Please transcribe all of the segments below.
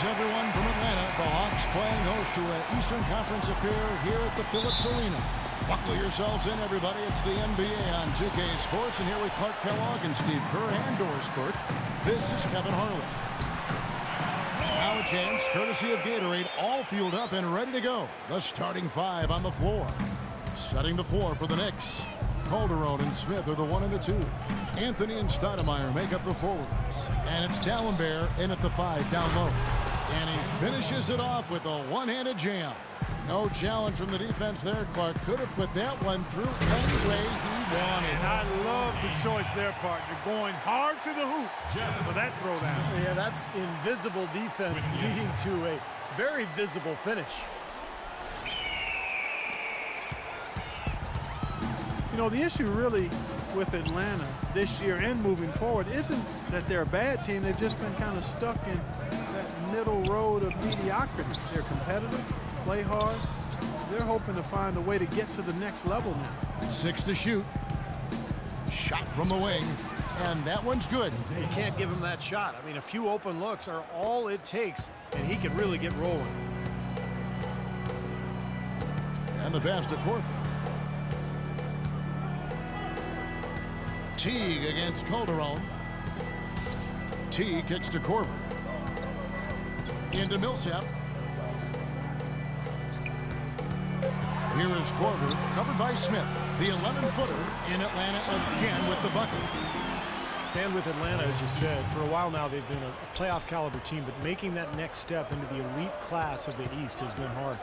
everyone from Atlanta. The Hawks playing host to an Eastern Conference affair here at the Phillips Arena. Buckle yourselves in, everybody. It's the NBA on 2K Sports, and here with Clark Kellogg and Steve Kerr and Doris Burke, this is Kevin Harlan. Now a chance, courtesy of Gatorade, all fueled up and ready to go. The starting five on the floor. Setting the floor for the Knicks. Calderon and Smith are the 1 and the 2. Anthony and Stoudemire make up the forwards. And it's Dalembert in at the 5 down low. And he finishes it off with a one-handed jam. No challenge from the defense there. Clark could have put that one through any way he wanted. And I love the choice there, partner. Going hard to the hoop for that throwdown. Yeah, that's invisible defense leading to a very visible finish. You know, the issue really with Atlanta this year and moving forward isn't that they're a bad team. They've just been kind of stuck in that middle road of mediocrity. They're competitive, play hard. They're hoping to find a way to get to the next level now. 6 to shoot. Shot from the wing. And that one's good. You can't give him that shot. I mean, a few open looks are all it takes, and he can really get rolling. And the pass to Korver. Teague against Calderon. Teague kicks to Korver. Into Millsap. Here is Korver, covered by Smith. The 11-footer in Atlanta again with the bucket. And with Atlanta, as you said, for a while now they've been a playoff caliber team, but making that next step into the elite class of the East has been hard.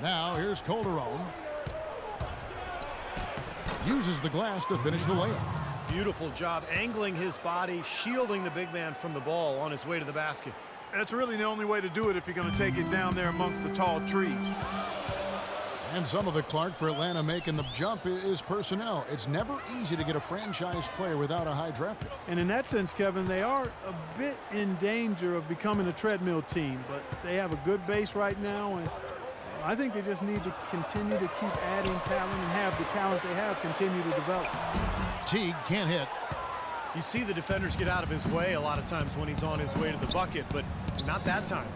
Now here's Calderon. Uses the glass to finish the layup. Beautiful job angling his body, shielding the big man from the ball on his way to the basket. That's really the only way to do it if you're going to take it down there amongst the tall trees. And some of it, Clark, for Atlanta making the jump is personnel. It's never easy to get a franchise player without a high draft pick. And in that sense, Kevin, they are a bit in danger of becoming a treadmill team, but they have a good base right now, and I think they just need to continue to keep adding talent and have the talent they have continue to develop. Teague can't hit. You see the defenders get out of his way a lot of times when he's on his way to the bucket, but not that time.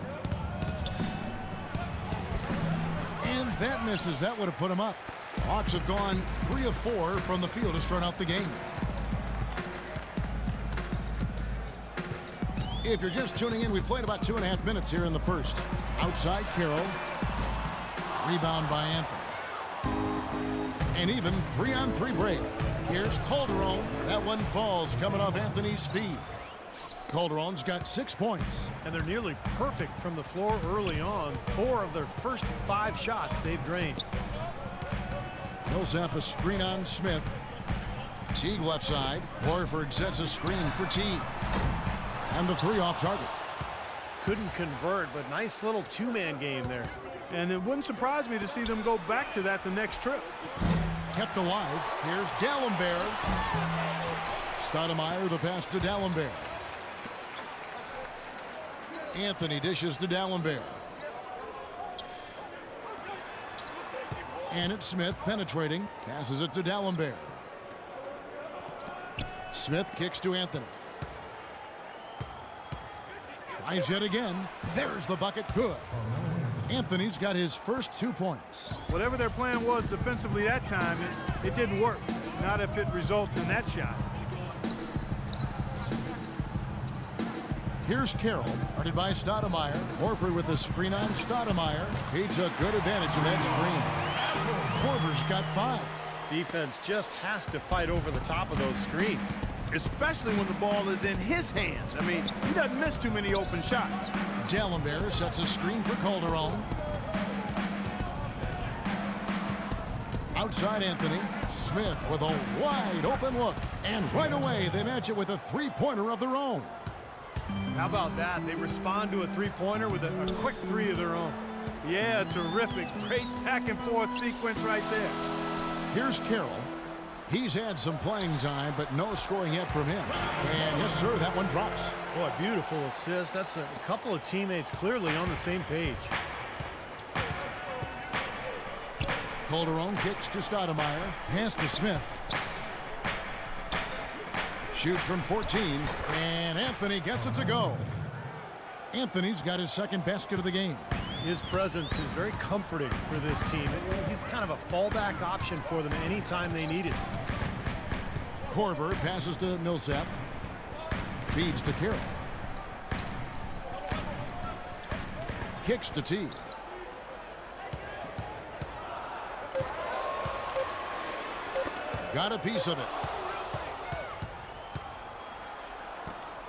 And that misses. That would have put him up. Hawks have gone 3 of 4 from the field to start out the game. If you're just tuning in, we've played about 2.5 minutes here in the first. Outside Carroll. Rebound by Anthony. And even 3-on-3 break. Here's Calderon. That one falls coming off Anthony's feet. Calderon's got 6 points. And they're nearly perfect from the floor early on. 4 of their first 5 shots they've drained. Millsap a screen on Smith. Teague left side. Horford sets a screen for Teague. And the 3 off target. Couldn't convert, but nice little two-man game there. And it wouldn't surprise me to see them go back to that the next trip. Kept alive. Here's Dalembert. Stoudemire the pass to Dalembert. Anthony dishes to Dalembert. And it's Smith penetrating. Passes it to Dalembert. Smith kicks to Anthony. Tries yet again. There's the bucket. Good. Anthony's got his first 2 points. Whatever their plan was defensively that time, it didn't work. Not if it results in that shot. Here's Carroll, guarded by Stoudemire. Horford with a screen on Stoudemire. He took good advantage of that screen. Korver's got 5. Defense just has to fight over the top of those screens. Especially when the ball is in his hands. I mean, he doesn't miss too many open shots. Dalembert sets a screen for Calderon. Outside Anthony. Smith with a wide open look. And right away, they match it with a 3-pointer of their own. How about that? They respond to a 3-pointer with a quick 3 of their own. Yeah, terrific. Great back-and-forth sequence right there. Here's Carroll. He's had some playing time, but no scoring yet from him. And yes, sir, that one drops. Boy, beautiful assist. That's a couple of teammates clearly on the same page. Calderon kicks to Stoudemire. Pass to Smith. Shoots from 14, and Anthony gets it to go. Anthony's got his second basket of the game. His presence is very comforting for this team. He's kind of a fallback option for them anytime they need it. Korver passes to Millsap. Feeds to Carroll. Kicks to T. Got a piece of it.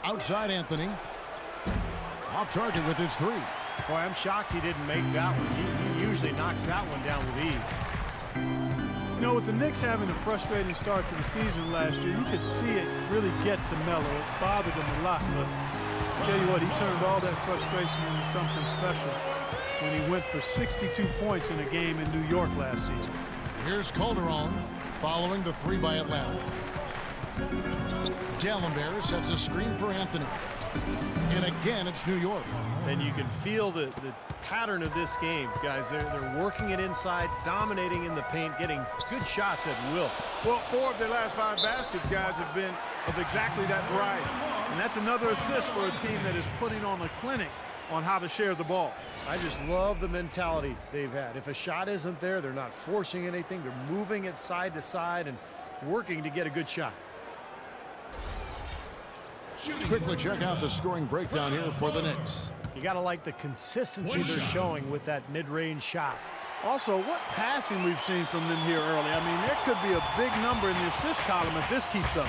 Outside Anthony. Off target with his three. Boy, I'm shocked he didn't make that one. He usually knocks that one down with ease. You know, with the Knicks having a frustrating start to the season last year, you could see it really get to Melo. It bothered him a lot. But I tell you what, he turned all that frustration into something special when he went for 62 points in a game in New York last season. Here's Calderon following the three by Atlanta. Dallenberg sets a screen for Anthony. And again, it's New York. And you can feel the pattern of this game, guys. They're working it inside, dominating in the paint, getting good shots at will. Well, 4 of their last 5 baskets, guys, have been of exactly that variety. And that's another assist for a team that is putting on a clinic on how to share the ball. I just love the mentality they've had. If a shot isn't there, they're not forcing anything. They're moving it side to side and working to get a good shot. Quickly check out the scoring breakdown here for the Knicks. You got to like the consistency they're showing with that mid-range shot. Also, what passing we've seen from them here early. I mean, there could be a big number in the assist column if this keeps up.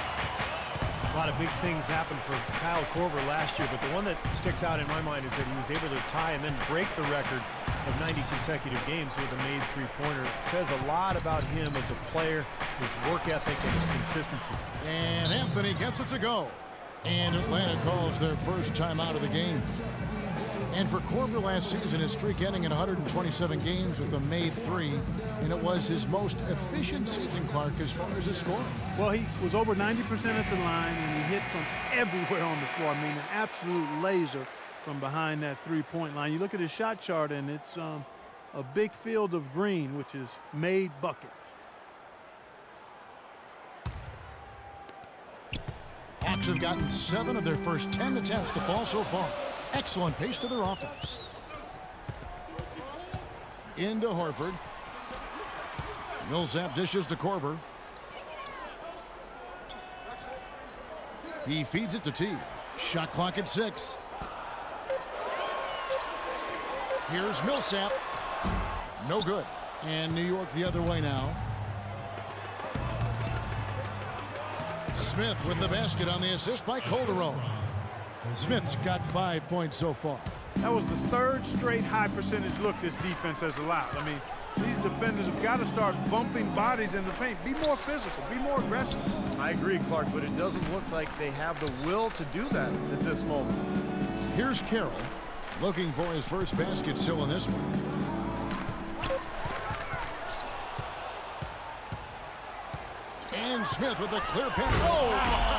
A lot of big things happened for Kyle Korver last year, but the one that sticks out in my mind is that he was able to tie and then break the record of 90 consecutive games with a made three-pointer. Says a lot about him as a player, his work ethic, and his consistency. And Anthony gets it to go. And Atlanta calls their first timeout of the game. And for Korver last season, his streak ending in 127 games with a made three, and it was his most efficient season, Clark, as far as his scoring. Well, he was over 90% at the line, and he hit from everywhere on the floor. I mean, an absolute laser from behind that three-point line. You look at his shot chart, and it's a big field of green, which is made buckets. Hawks have gotten 7 of their first 10 attempts to fall so far. Excellent pace to their offense. Into Horford. Millsap dishes to Korver. He feeds it to T. Shot clock at 6. Here's Millsap. No good. And New York the other way now. Smith with the basket on the assist by Calderon. Smith's got 5 points so far. That was the 3rd straight high percentage look this defense has allowed. I mean, these defenders have got to start bumping bodies in the paint. Be more physical, be more aggressive. I agree, Clark, but it doesn't look like they have the will to do that at this moment. Here's Carroll looking for his first basket still in this one. And Smith with a clear pass. Oh,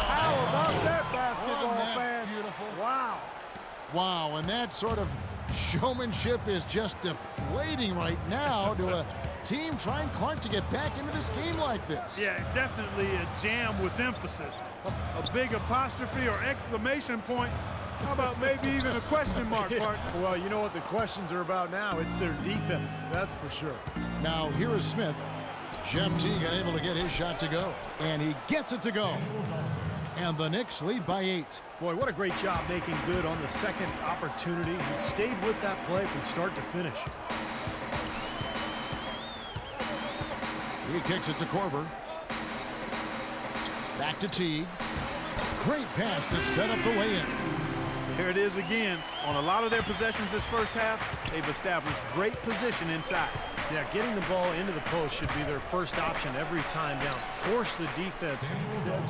how about that basketball, fan? Beautiful. Wow. Wow, and that sort of showmanship is just deflating right now to a team trying, Clark, to get back into this game like this. Yeah, definitely a jam with emphasis. A big apostrophe or exclamation point. How about maybe even a question mark, partner? Well, you know what the questions are about now. It's their defense, that's for sure. Now, here is Smith. Jeff Teague able to get his shot to go. And he gets it to go. And the Knicks lead by 8. Boy, what a great job making good on the second opportunity. He stayed with that play from start to finish. He kicks it to Korver. Back to Teague. Great pass to set up the way-in. Here it is again. On a lot of their possessions this first half, they've established great position inside. Yeah, getting the ball into the post should be their first option every time down. Force the defense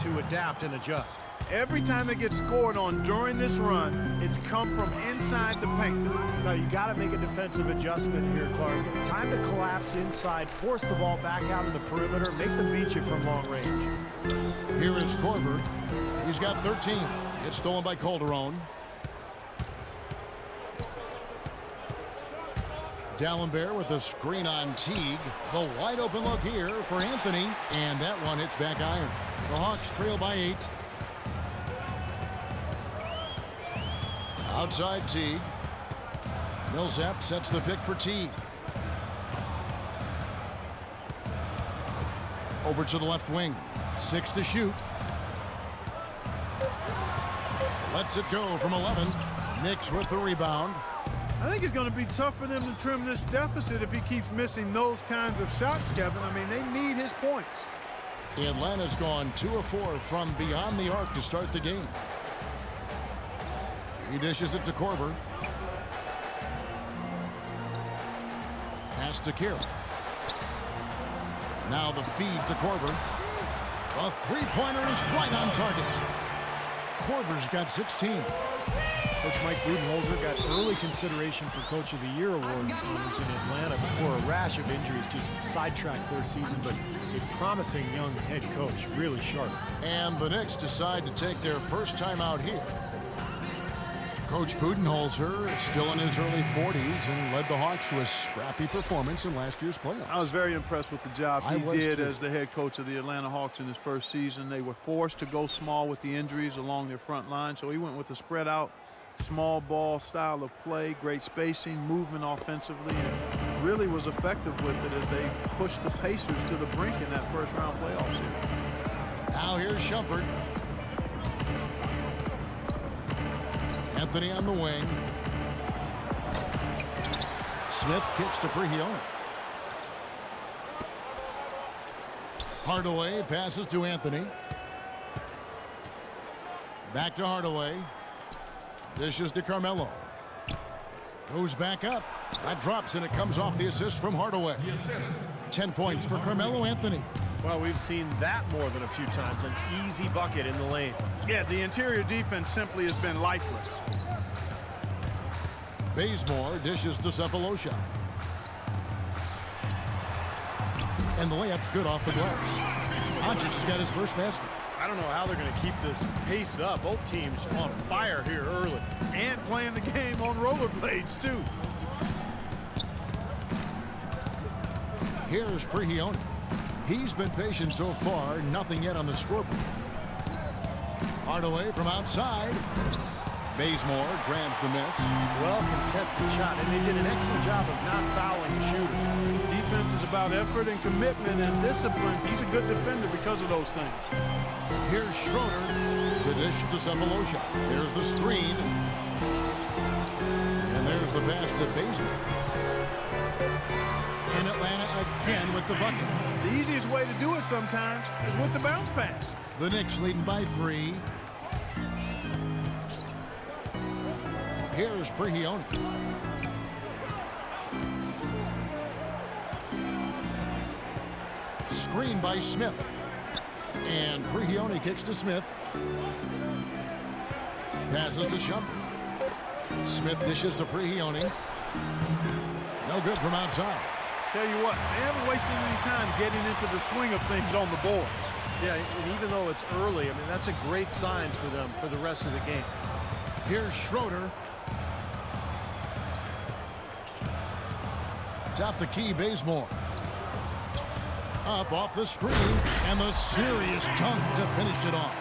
to adapt and adjust. Every time they get scored on during this run, it's come from inside the paint. Now, you got to make a defensive adjustment here, Clark. Time to collapse inside, force the ball back out of the perimeter, make them beat you from long range. Here is Korver. He's got 13. It's stolen by Calderon. Dallenberg with a screen on Teague. The wide open look here for Anthony. And that one hits back iron. The Hawks trail by 8. Outside Teague. Millsap sets the pick for Teague. Over to the left wing. 6 to shoot. Lets it go from 11. Knicks with the rebound. I think it's going to be tough for them to trim this deficit if he keeps missing those kinds of shots, Kevin. I mean, they need his points. Atlanta's gone 2 of 4 from beyond the arc to start the game. He dishes it to Korver. Pass to Carey. Now the feed to Korver. A three-pointer is right on target. Korver's got 16. Coach Mike Budenholzer got early consideration for Coach of the Year award honors in Atlanta before a rash of injuries just sidetracked their season, but a promising young head coach, really sharp. And the Knicks decide to take their first time out here. Coach Budenholzer is still in his early 40s and led the Hawks to a scrappy performance in last year's playoffs. I was very impressed with the job he did as the head coach of the Atlanta Hawks in his first season. They were forced to go small with the injuries along their front line, so he went with a spread out, small ball style of play, great spacing, movement offensively, and really was effective with it as they pushed the Pacers to the brink in that first round playoff series. Now here's Shumpert. Anthony on the wing. Smith kicks to Prigioni. Hardaway passes to Anthony. Back to Hardaway. Dishes to Carmelo. Goes back up. That drops, and it comes off the assist from Hardaway. 10 points for Carmelo Anthony. Well, we've seen that more than a few times. An easy bucket in the lane. Yeah, the interior defense simply has been lifeless. Bazemore dishes to Cephalosha. And the layup's good off the glass. Doncic has got his first basket. I don't know how they're going to keep this pace up. Both teams on fire here early. And playing the game on rollerblades, too. Here's Prigioni. He's been patient so far. Nothing yet on the scoreboard. Hardaway from outside. Bazemore grabs the miss. Well contested shot, and they did an excellent job of not fouling the shooter. Defense is about effort and commitment and discipline. He's a good defender because of those things. Here's Schroeder. The dish to Cephalosha. There's the screen. And there's the pass to Bazemore. And Atlanta again with the bucket. The easiest way to do it sometimes is with the bounce pass. The Knicks leading by 3. Here's Prigioni. Screen by Smith. And Prigioni kicks to Smith. Passes to Shumpert. Smith dishes to Prigioni. No good from outside. Tell you what, they haven't wasted any time getting into the swing of things on the board. Yeah, and even though it's early, I mean, that's a great sign for them for the rest of the game. Here's Schroeder. Top the key, Bazemore. Up off the screen, and the serious dunk to finish it off.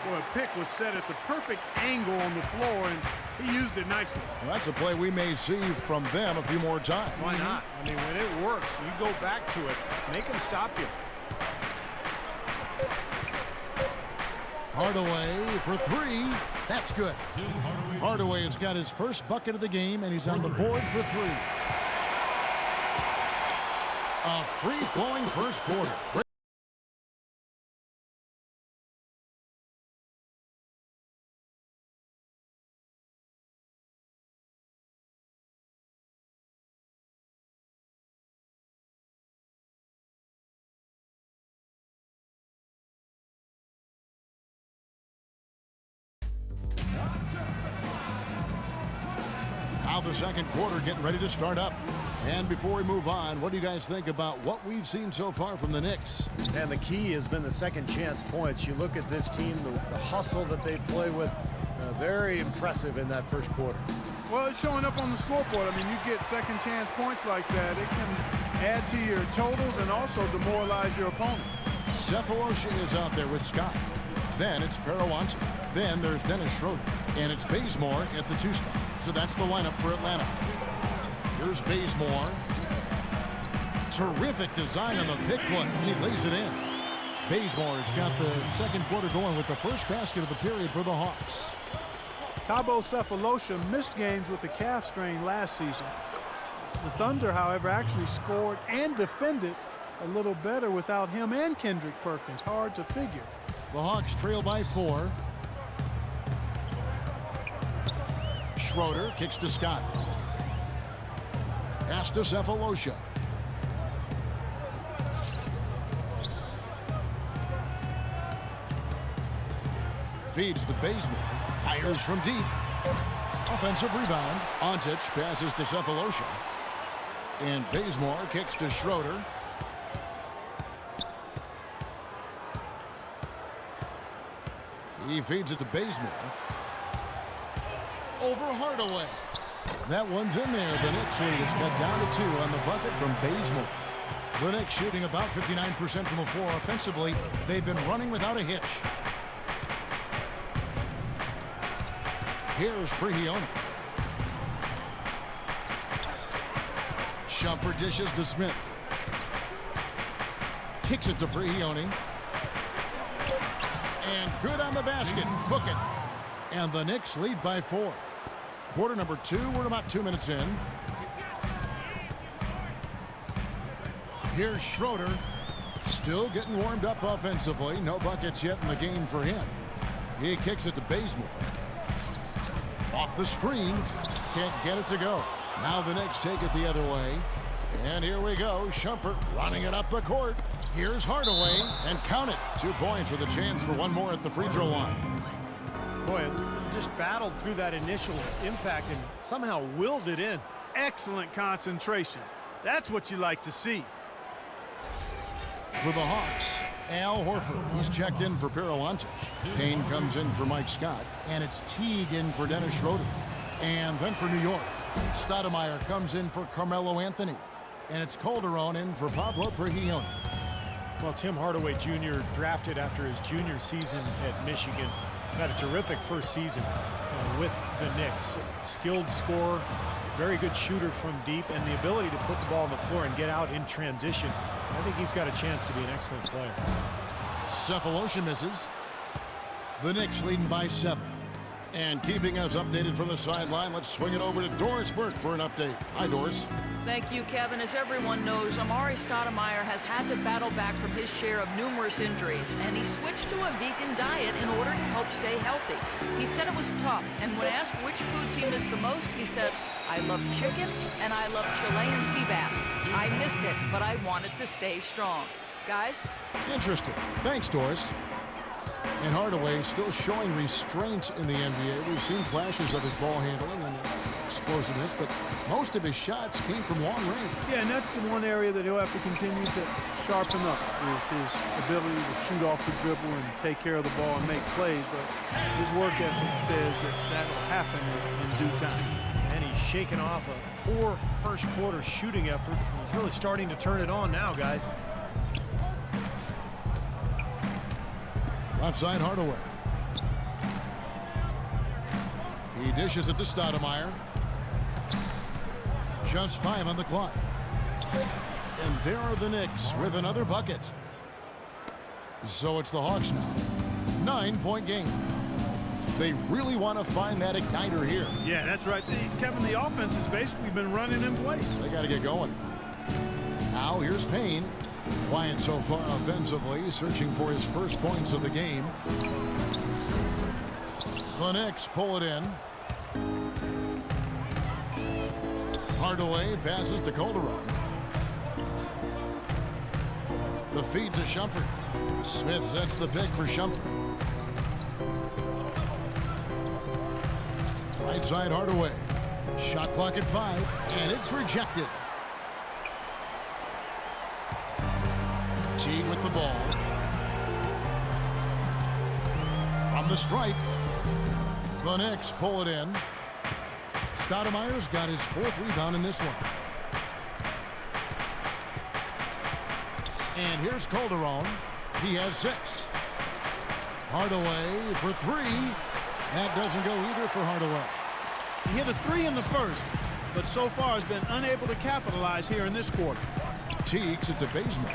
Boy, a pick was set at the perfect angle on the floor, and he used it nicely. Well, that's a play we may see from them a few more times. Why not? I mean, when it works, you go back to it. Make them stop you. Hardaway for 3. That's good. Hardaway has got his first bucket of the game, and he's on the board for 3. A free-flowing first quarter. Now the second quarter getting ready to start up. And before we move on, what do you guys think about what we've seen so far from the Knicks? And the key has been the second chance points. You look at this team, the hustle that they play with, very impressive in that first quarter. Well, it's showing up on the scoreboard. I mean, you get second chance points like that, it can add to your totals and also demoralize your opponent. Cephalosha is out there with Scott. Then it's Parawancha. Then there's Dennis Schroeder. And it's Bazemore at the 2 spot. So that's the lineup for Atlanta. Here's Bazemore. Terrific design on the pick play, and he lays it in. Bazemore's got the second quarter going with the first basket of the period for the Hawks. Thabo Sefolosha missed games with a calf strain last season. The Thunder, however, actually scored and defended a little better without him and Kendrick Perkins. Hard to figure. The Hawks trail by 4. Schroeder kicks to Scott. Pass to Sefolosha. Feeds to Bazemore. Fires from deep. Offensive rebound. Ontic passes to Sefolosha. And Bazemore kicks to Schroeder. He feeds it to Bazemore. Over Hardaway. That one's in there. The Knicks lead is cut down to 2 on the bucket from Bazemore. The Knicks shooting about 59% from the floor offensively. They've been running without a hitch. Here's Prihione. Shumpert dishes to Smith. Kicks it to Prihione. And good on the basket. Book it. And the Knicks lead by 4. Quarter number 2. We're about 2 minutes in. Here's Schroeder. Still getting warmed up offensively. No buckets yet in the game for him. He kicks it to Bazemore. Off the screen. Can't get it to go. Now the Knicks take it the other way. And here we go. Shumpert running it up the court. Here's Hardaway. And count it. 2 points with a chance for one more at the free throw line. Boy, just battled through that initial impact and somehow willed it in. Excellent concentration. That's what you like to see. For the Hawks, Al Horford. He's checked in for Parawantic. Payne comes in for Mike Scott. And it's Teague in for Dennis Schroeder. And then for New York, Stoudemire comes in for Carmelo Anthony. And it's Calderon in for Pablo Prihione. Well, Tim Hardaway Jr. drafted after his junior season at Michigan. Had a terrific first season with the Knicks. Skilled scorer, very good shooter from deep, and the ability to put the ball on the floor and get out in transition. I think he's got a chance to be an excellent player. Sefolosha misses. The Knicks leading by 7. And keeping us updated from the sideline, let's swing it over to Doris Burke for an update. Hi, Doris. Thank you, Kevin. As everyone knows, Amari Stoudemire has had to battle back from his share of numerous injuries, and he switched to a vegan diet in order to help stay healthy. He said it was tough, and when asked which foods he missed the most, he said, "I love chicken and I love Chilean sea bass. I missed it, but I wanted to stay strong." Guys? Interesting. Thanks, Doris. And Hardaway still showing restraint in the NBA. We've seen flashes of his ball handling and his explosiveness, but most of his shots came from long range. Yeah, and that's the one area that he'll have to continue to sharpen up, is his ability to shoot off the dribble and take care of the ball and make plays. But his work ethic says that that'll happen in due time. And he's shaking off a poor first quarter shooting effort. He's really starting to turn it on now, guys. Left side, Hardaway. He dishes it to Stoudemire. Just 5 on the clock. And there are the Knicks with another bucket. So it's the Hawks now. 9-point game. They really want to find that igniter here. Yeah, that's right. Kevin, the offense has basically been running in place. They got to get going. Now here's Payne. Quiet so far offensively, searching for his first points of the game. The Knicks pull it in. Hardaway passes to Calderon. The feed to Shumpert. Smith sets the pick for Shumpert. Right side, Hardaway. Shot clock at 5, and it's rejected. Teague with the ball. From the stripe. The Knicks pull it in. Stoudemire's got his 4th rebound in this one. And here's Calderon. He has 6. Hardaway for three. That doesn't go either for Hardaway. He hit a three in the first, but so far has been unable to capitalize here in this quarter. Teague's it to Bazemore.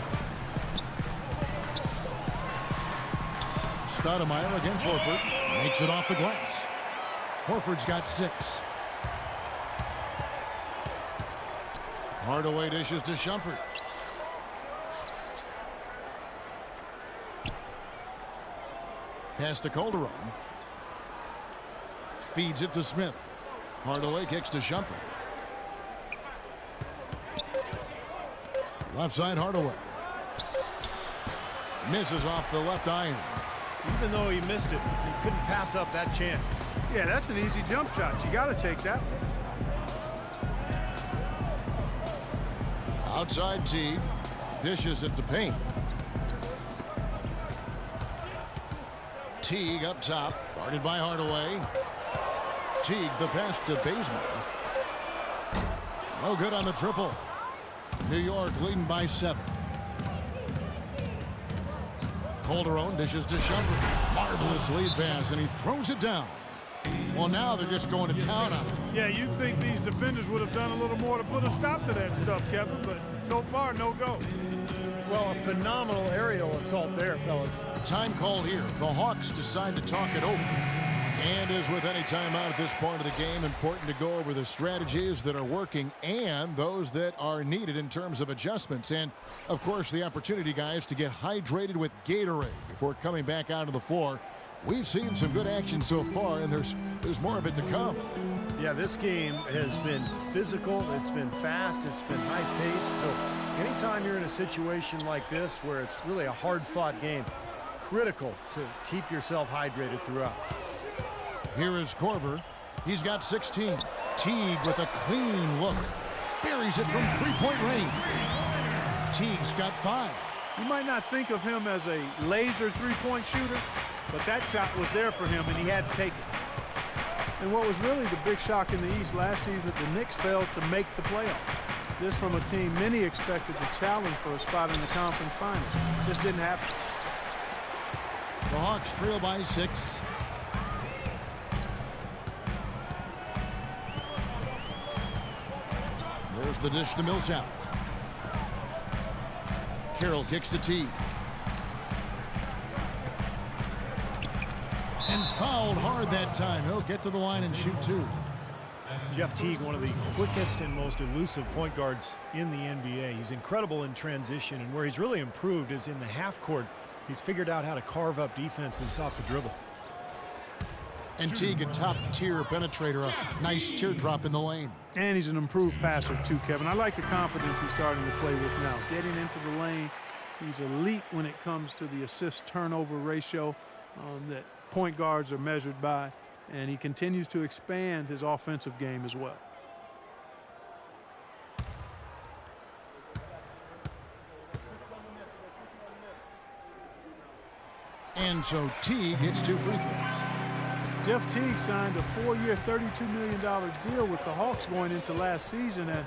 Stoudemire against Horford. Makes it off the glass. Horford's got 6. Hardaway dishes to Shumpert. Pass to Calderon. Feeds it to Smith. Hardaway kicks to Shumpert. Left side Hardaway. Misses off the left iron. Even though he missed it, he couldn't pass up that chance. Yeah, that's an easy jump shot. You got to take that one. Outside Teague. Dishes it to Payne. Teague up top. Guarded by Hardaway. Teague the pass to Bazemore. No good on the triple. New York leading by 7. Calderon dishes to Shumpert. Marvelous lead pass, and he throws it down. Well, now they're just going to town on it. Yeah, you'd think these defenders would have done a little more to put a stop to that stuff, Kevin, but so far, no go. Well, a phenomenal aerial assault there, fellas. Time called here. The Hawks decide to talk it over. And as with any timeout at this point of the game, important to go over the strategies that are working and those that are needed in terms of adjustments. And, of course, the opportunity, guys, to get hydrated with Gatorade before coming back out of the floor. We've seen some good action so far, and there's more of it to come. Yeah, this game has been physical. It's been fast. It's been high-paced. So anytime you're in a situation like this where it's really a hard-fought game, critical to keep yourself hydrated throughout. Here is Korver. He's got 16. Teague with a clean look. Buries it from three-point range. Teague's got 5. You might not think of him as a laser three-point shooter, but that shot was there for him, and he had to take it. And what was really the big shock in the East last season, the Knicks failed to make the playoffs. This from a team many expected to challenge for a spot in the conference finals. Just didn't happen. The Hawks trail by 6. There's the dish to Millsap. Carroll kicks to Teague. And fouled hard that time. He'll get to the line and shoot 2. Jeff Teague, one of the quickest and most elusive point guards in the NBA. He's incredible in transition, and where he's really improved is in the half court. He's figured out how to carve up defenses off the dribble. And Teague, a top-tier penetrator, a nice teardrop in the lane. And he's an improved passer, too, Kevin. I like the confidence he's starting to play with now. Getting into the lane, he's elite when it comes to the assist-turnover ratio that point guards are measured by. And he continues to expand his offensive game as well. And so Teague hits 2 free throws. Jeff Teague signed a 4-year, $32 million deal with the Hawks going into last season. And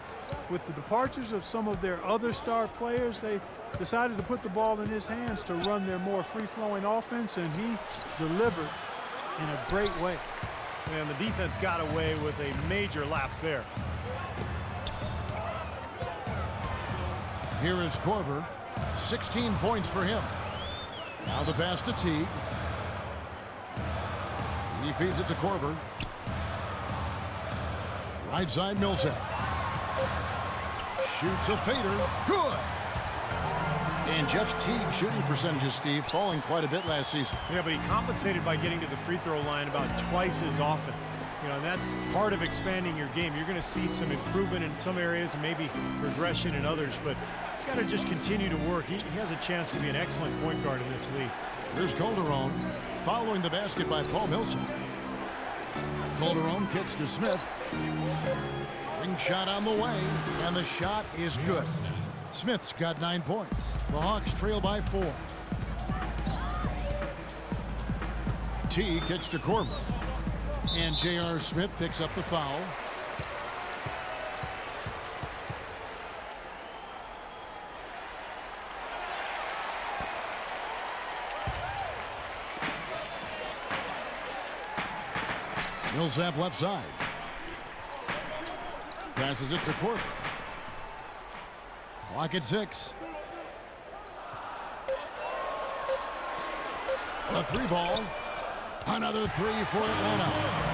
with the departures of some of their other star players, they decided to put the ball in his hands to run their more free-flowing offense, and he delivered in a great way. And the defense got away with a major lapse there. Here is Korver. 16 points for him. Now the pass to Teague. He feeds it to Korver. Right side Millsap. Shoots a fader. Good. And Jeff Teague shooting percentages, Steve, falling quite a bit last season. Yeah, but he compensated by getting to the free throw line about twice as often. You know, and that's part of expanding your game. You're going to see some improvement in some areas and maybe regression in others, but he's got to just continue to work. He has a chance to be an excellent point guard in this league. Here's Calderon following the basket by Paul Millsap. Calderon kicks to Smith. Ring shot on the way, and the shot is good. Smith's got 9 points. The Hawks trail by 4. T kicks to Korver. And J.R. Smith picks up the foul. Millsap left side. Passes it to Korver. Clock at 6. A 3-ball. Another 3 for Atlanta.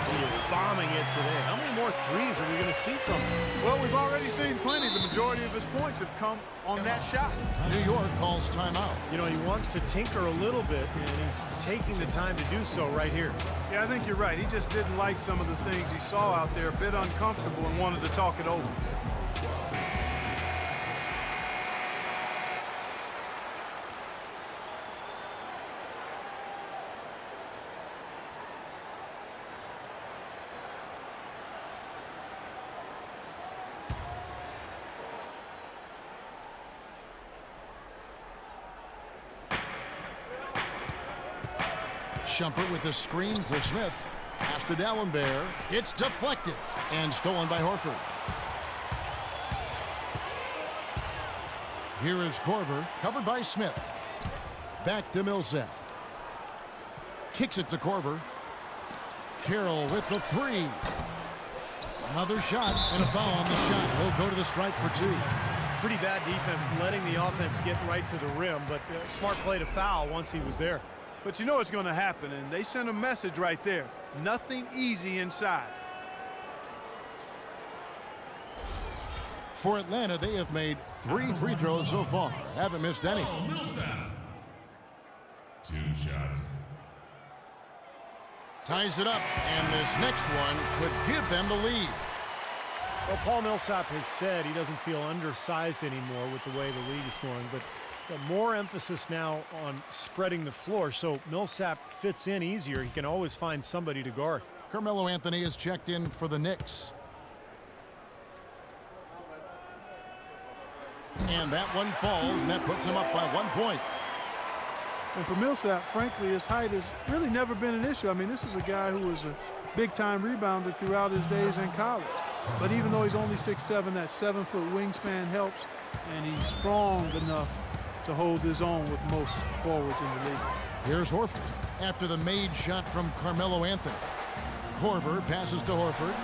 He is bombing it today. How many more threes are we going to see from him? Well, we've already seen plenty. The majority of his points have come on that shot. New York calls timeout. You know, he wants to tinker a little bit, and he's taking the time to do so right here. Yeah, I think you're right. He just didn't like some of the things he saw out there, a bit uncomfortable, and wanted to talk it over. Shumpert with the screen for Smith. Pass to Dallenberg. It's deflected and stolen by Horford. Here is Korver, covered by Smith. Back to Millsap. Kicks it to Korver. Carroll with the 3. Another shot and a foul on the shot. He'll go to the stripe for 2. Pretty bad defense, letting the offense get right to the rim, but smart play to foul once he was there. But you know it's going to happen, and they sent a message right there. Nothing easy inside. For Atlanta, they have made 3 free throws so far. Haven't missed any. Millsap. 2 shots. Ties it up, and this next one could give them the lead. Well, Paul Millsap has said he doesn't feel undersized anymore with the way the league is going, but more emphasis now on spreading the floor, so Millsap fits in easier. He can always find somebody to guard. Carmelo Anthony is checked in for the Knicks. And that one falls, and that puts him up by 1 point. And for Millsap, frankly, his height has really never been an issue. I mean, this is a guy who was a big-time rebounder throughout his days in college. But even though he's only 6'7", that 7-foot wingspan helps, and he's strong enough to hold his own with most forwards in the league. Here's Horford after the made shot from Carmelo Anthony. Korver passes to Horford.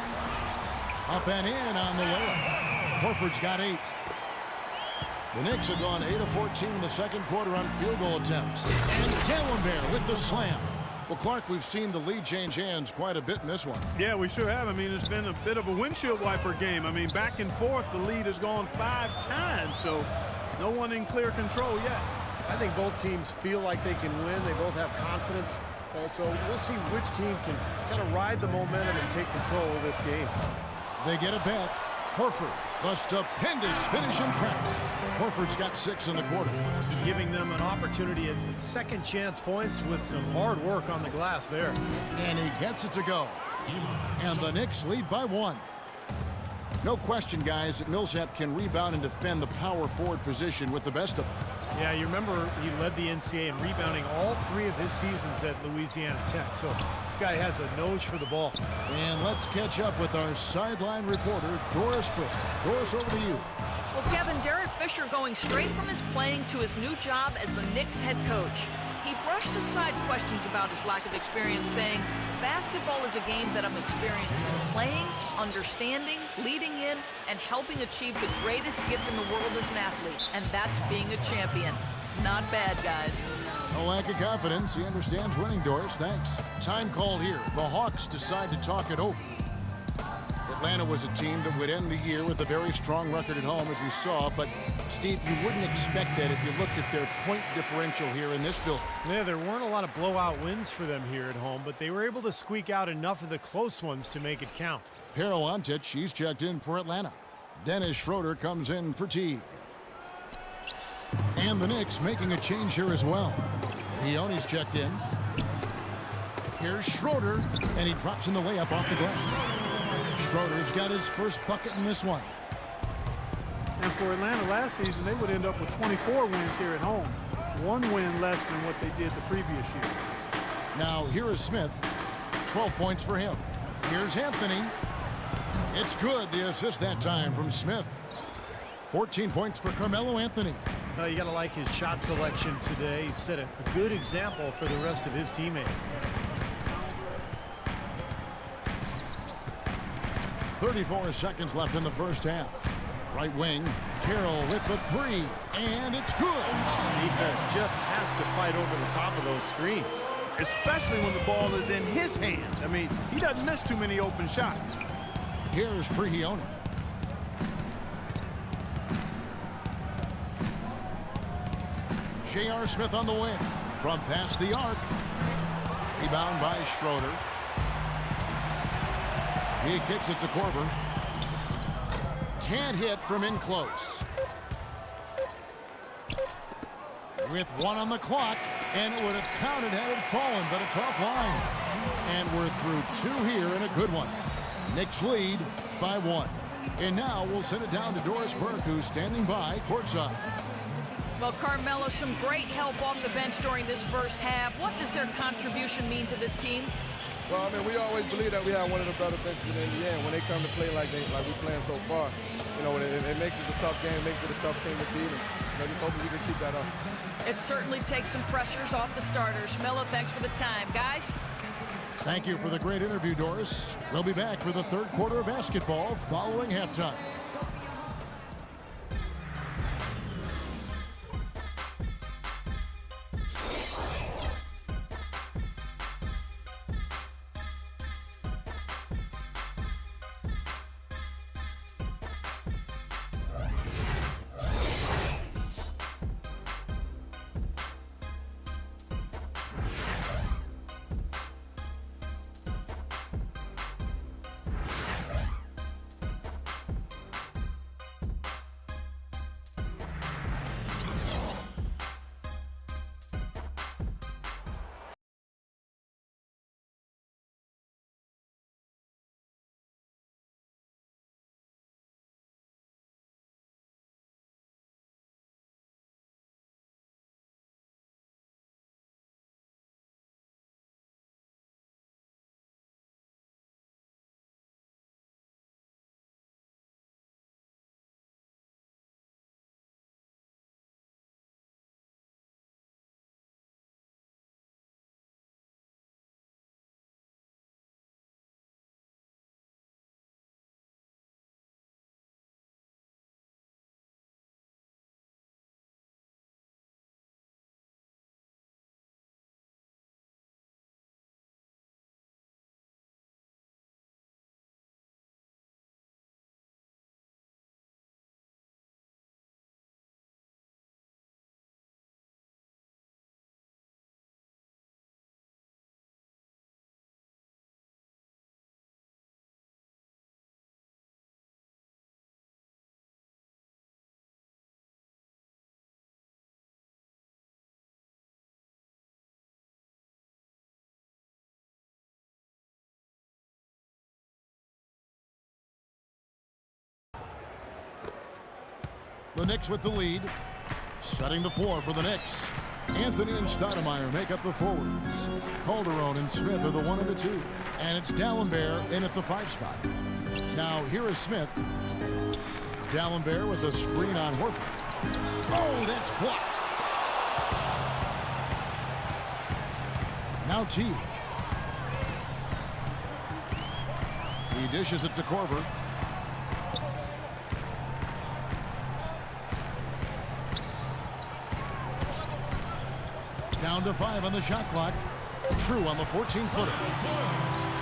Up and in on the layup. Horford's got 8. The Knicks have gone 8 of 14 in the second quarter on field goal attempts. And Dallenberg with the slam. Well, Clark, we've seen the lead change hands quite a bit in this one. Yeah, we sure have. I mean, it's been a bit of a windshield wiper game. I mean, back and forth, the lead has gone 5 times, so no one in clear control yet. I think both teams feel like they can win. They both have confidence. So we'll see which team can kind of ride the momentum and take control of this game. They get it back. Horford, the stupendous finish in traffic. Horford's got 6 in the quarter. Giving them an opportunity at second chance points with some hard work on the glass there. And he gets it to go. And the Knicks lead by 1. No question, guys, that Millsap can rebound and defend the power forward position with the best of them. Yeah, you remember he led the NCAA in rebounding all 3 of his seasons at Louisiana Tech. So this guy has a nose for the ball. And let's catch up with our sideline reporter, Doris Britt. Doris, over to you. Well, Kevin, Derek Fisher going straight from his playing to his new job as the Knicks head coach. He brushed aside questions about his lack of experience, saying, basketball is a game that I'm experienced in playing, understanding, leading in, and helping achieve the greatest gift in the world as an athlete, and that's being a champion. Not bad, guys. No lack of confidence. He understands winning, Doris. Thanks. Time called here. The Hawks decide to talk it over. Atlanta was a team that would end the year with a very strong record at home, as we saw. But, Steve, you wouldn't expect that if you looked at their point differential here in this building. Yeah, there weren't a lot of blowout wins for them here at home, but they were able to squeak out enough of the close ones to make it count. Pero Antic, he's checked in for Atlanta. Dennis Schroeder comes in for Teague. And the Knicks making a change here as well. Leone's checked in. Here's Schroeder, and he drops in the layup off the glass. Schroeder's got his first bucket in this one. And for Atlanta last season, they would end up with 24 wins here at home. 1 win less than what they did the previous year. Now here is Smith. 12 points for him. Here's Anthony. It's good, the assist that time from Smith. 14 points for Carmelo Anthony. You got to like his shot selection today. He set a good example for the rest of his teammates. 34 seconds left in the first half. Right wing, Carroll with the three, and it's good. Defense just has to fight over the top of those screens. Especially when the ball is in his hands. I mean, he doesn't miss too many open shots. Here's Prigioni. J.R. Smith on the wing. From past the arc. Rebound by Schroeder. He kicks it to Korver. Can't hit from in close. With one on the clock, and it would have counted had it fallen, but it's offline. And we're through two here in a good one. Knicks lead by 1. And now we'll send it down to Doris Burke, who's standing by courtside. Well, Carmelo, some great help off the bench during this first half. What does their contribution mean to this team? Well, I mean, we always believe that we have one of the better benches in the NBA. And when they come to play like we're playing so far, you know, it makes it a tough game, makes it a tough team to beat. And, you know, just hoping we can keep that up. It certainly takes some pressures off the starters. Melo, thanks for the time. Guys? Thank you for the great interview, Doris. We'll be back for the third quarter of basketball following halftime. The Knicks with the lead. Setting the floor for the Knicks. Anthony and Stoudemire make up the forwards. Calderon and Smith are the 1 and the 2. And it's D'Alembert in at the 5 spot. Now here is Smith. D'Alembert with a screen on Horford. Oh, that's blocked. Now T. He dishes it to Korver. Down to 5 on the shot clock. True on the 14-footer.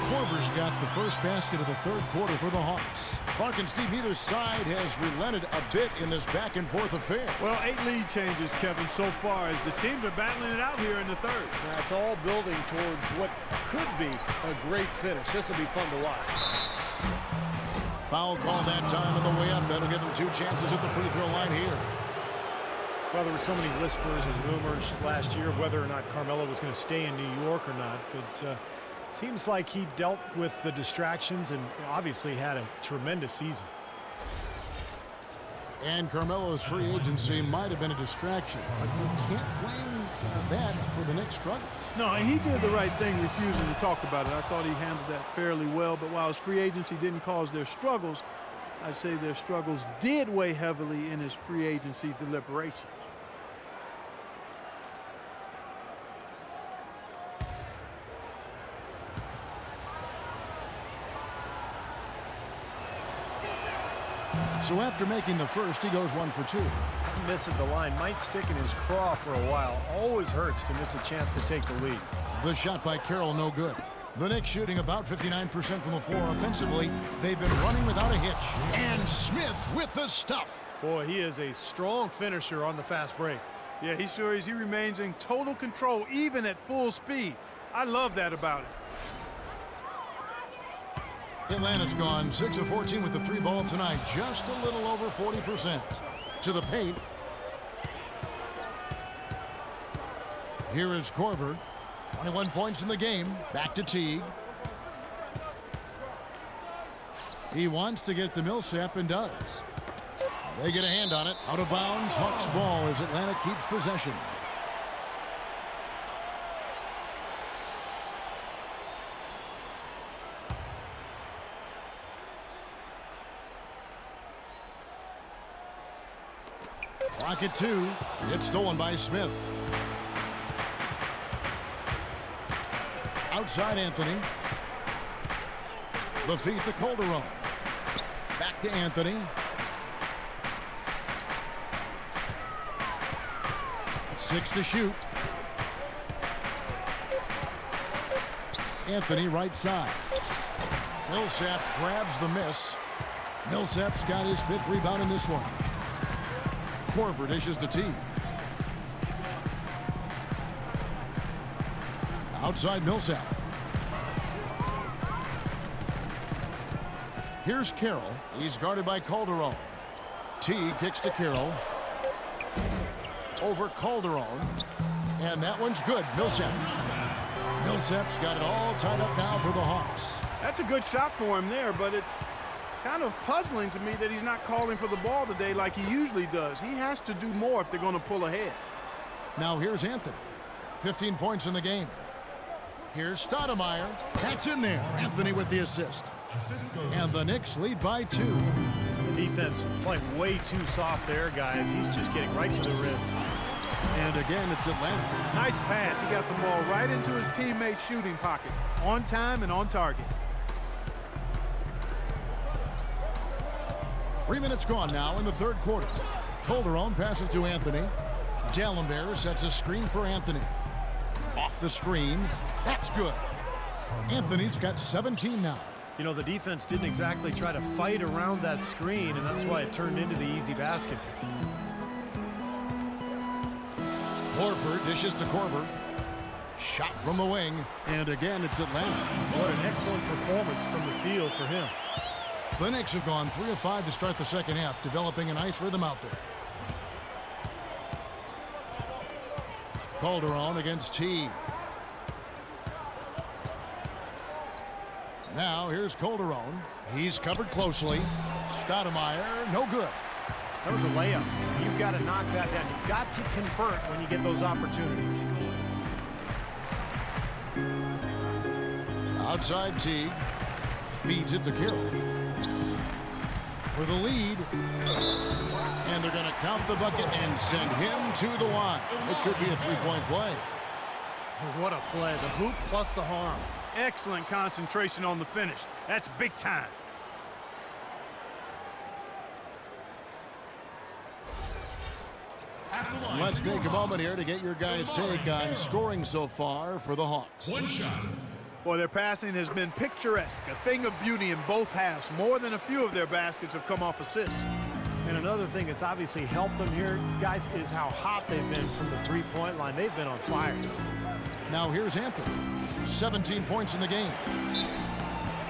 Korver's got the first basket of the third quarter for the Hawks. Clark and Steve, neither side has relented a bit in this back-and-forth affair. Well, 8 lead changes, Kevin, so far as the teams are battling it out here in the third. That's all building towards what could be a great finish. This will be fun to watch. Foul call that time on the way up. That'll give him 2 chances at the free throw line here. Well, there were so many whispers and rumors last year of whether or not Carmelo was going to stay in New York or not, but it seems like he dealt with the distractions and obviously had a tremendous season. And Carmelo's free agency might have been a distraction, but you can't blame that for the Knicks' struggles. No, he did the right thing refusing to talk about it. I thought he handled that fairly well, but while his free agency didn't cause their struggles, I'd say their struggles did weigh heavily in his free agency deliberations. So after making the first, he goes 1 for 2. That miss at the line might stick in his craw for a while. Always hurts to miss a chance to take the lead. The shot by Carroll, no good. The Knicks shooting about 59% from the floor offensively. They've been running without a hitch. And Smith with the stuff. Boy, he is a strong finisher on the fast break. Yeah, he sure is. He remains in total control, even at full speed. I love that about it. Atlanta's gone 6 of 14 with the 3 ball tonight. Just a little over 40%. To the paint. Here is Korver. 21 points in the game. Back to Teague. He wants to get the Millsap and does. They get a hand on it. Out of bounds. Hawks ball as Atlanta keeps possession. Clock at 2. It's stolen by Smith. Outside Anthony. The feed to Calderon. Back to Anthony. Six to shoot. Anthony right side. Millsap grabs the miss. Millsap's got his 5th rebound in this one. Korver dishes to Teague. Outside Millsap. Here's Carroll. He's guarded by Calderon. Teague kicks to Carroll. Over Calderon. And that one's good. Millsap. Millsap's got it all tied up now for the Hawks. That's a good shot for him there, but it's kind of puzzling to me that he's not calling for the ball today like he usually does. He has to do more if they're going to pull ahead. Now here's Anthony. 15 points in the game. Here's Stoudemire. That's in there. Anthony with the assist. And the Knicks lead by 2. The defense playing way too soft there, guys. He's just getting right to the rim. And again, it's Atlanta. Nice pass. He got the ball right into his teammate's shooting pocket. On time and on target. 3 minutes gone now in the 3rd quarter. Calderon passes to Anthony. Dallenberg sets a screen for Anthony. Off the screen. That's good. Anthony's got 17 now. You know, the defense didn't exactly try to fight around that screen, and that's why it turned into the easy basket. Horford dishes to Korver. Shot from the wing. And again, it's Atlanta. What an excellent performance from the field for him. The Knicks have gone 3 of 5 to start the second half, developing a nice rhythm out there. Calderon against Teague. Now here's Calderon. He's covered closely. Stoudemire, no good. That was a layup. You've got to knock that down. You've got to convert when you get those opportunities. Outside Teague. Feeds it to Carroll. For the lead. And they're going to count the bucket and send him to the line. It could be a 3-point play. What a play. The hoop plus the harm. Excellent concentration on the finish. That's big time. Let's take a moment here to get your guys' take on scoring so far for the Hawks. One shot. Boy, their passing has been picturesque, a thing of beauty in both halves. More than a few of their baskets have come off assists. And another thing that's obviously helped them here, guys, is how hot they've been from the three-point line. They've been on fire. Now here's Anthony. 17 points in the game.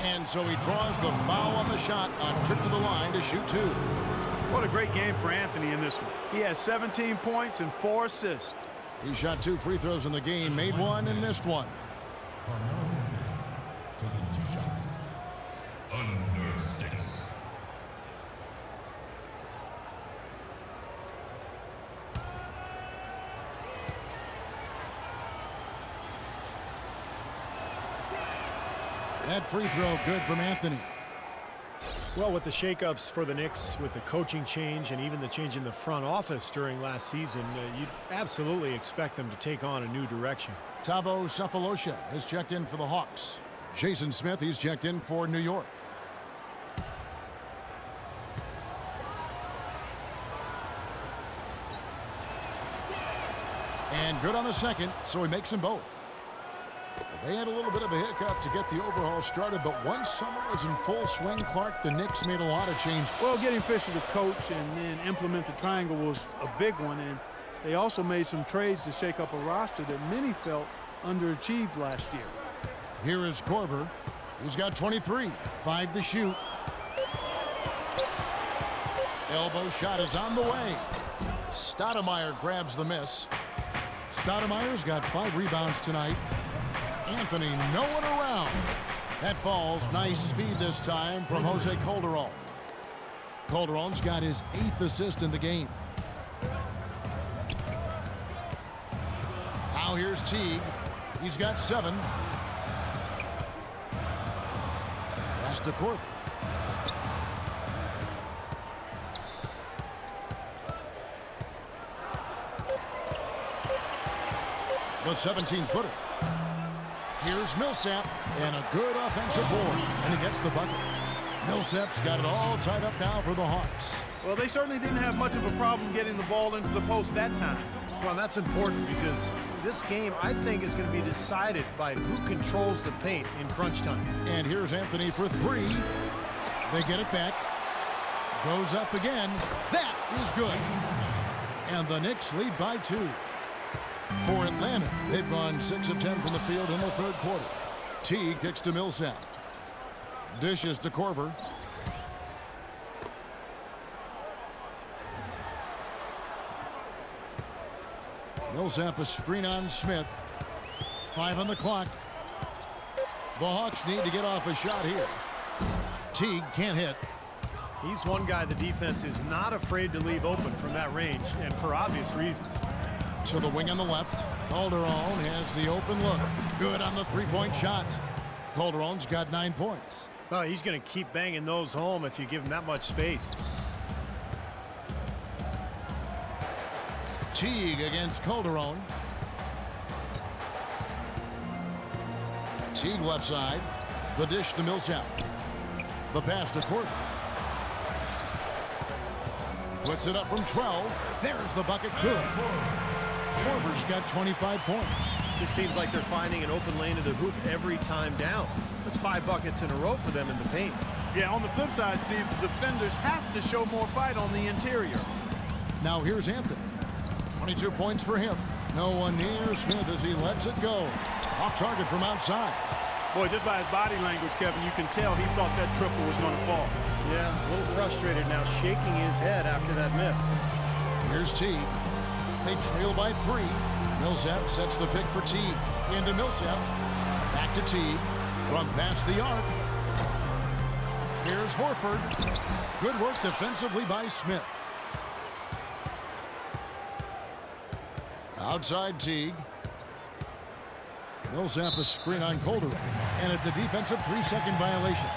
And so he draws the foul on the shot on trip to the line to shoot 2. What a great game for Anthony in this one. He has 17 points and 4 assists. He shot 2 free throws in the game, made 1 and missed 1. Taking 2 shots. Under 6. That free throw good from Anthony. Well, with the shakeups for the Knicks, with the coaching change and even the change in the front office during last season, you'd absolutely expect them to take on a new direction. Thabo Sefolosha has checked in for the Hawks. Jason Smith, he's checked in for New York. good on the second, so he makes them both. They had a little bit of a hiccup to get the overhaul started, but once summer was in full swing, Clark, the Knicks made a lot of changes. Well, getting Fisher to coach and then implement the triangle was a big one, and they also made some trades to shake up a roster that many felt underachieved last year. Here is Korver. He's got 23, 5 to shoot. Elbow shot is on the way. Stoudemire grabs the miss. Stoudemire's got 5 rebounds tonight. Anthony, no one around. That falls. Nice feed this time from Jose Calderon. Calderon's got his 8th assist in the game. Now here's Teague. He's got 7. Pass to Korver. The 17-footer. Here's Millsap, and a good offensive board, and he gets the bucket. Millsap's got it all tied up now for the Hawks. Well, they certainly didn't have much of a problem getting the ball into the post that time. Well, that's important because this game, I think, is going to be decided by who controls the paint in crunch time. And here's Anthony for 3. They get it back. Goes up again. That is good. And the Knicks lead by 2. For Atlanta, they've gone 6 of 10 from the field in the third quarter. Teague kicks to Millsap. Dishes to Korver. Millsap a screen on Smith. 5 on the clock. The Hawks need to get off a shot here. Teague can't hit. He's one guy the defense is not afraid to leave open from that range, and for obvious reasons. To the wing on the left. Calderon has the open look. Good on the three-point shot. Calderon's got 9 points. Well, he's going to keep banging those home if you give him that much space. Teague against Calderon. Teague left side. The dish to Millsap. The pass to Korver. Puts it up from 12. There's the bucket. Good. Korver's got 25 points. This seems like they're finding an open lane to the hoop every time down. That's 5 buckets in a row for them in the paint. Yeah, on the flip side, Steve, the defenders have to show more fight on the interior. Now here's Anthony. 22 points for him. No one near Smith as he lets it go. Off target from outside. Boy, just by his body language, Kevin, you can tell he thought that triple was going to fall. Yeah, a little frustrated now, shaking his head after that miss. Here's Teague. They trail by 3. Millsap sets the pick for Teague. Into Millsap. Back to Teague. From past the arc. Here's Horford. Good work defensively by Smith. Outside Teague. Millsap a screen on Calderon. And it's a defensive 3-second violation.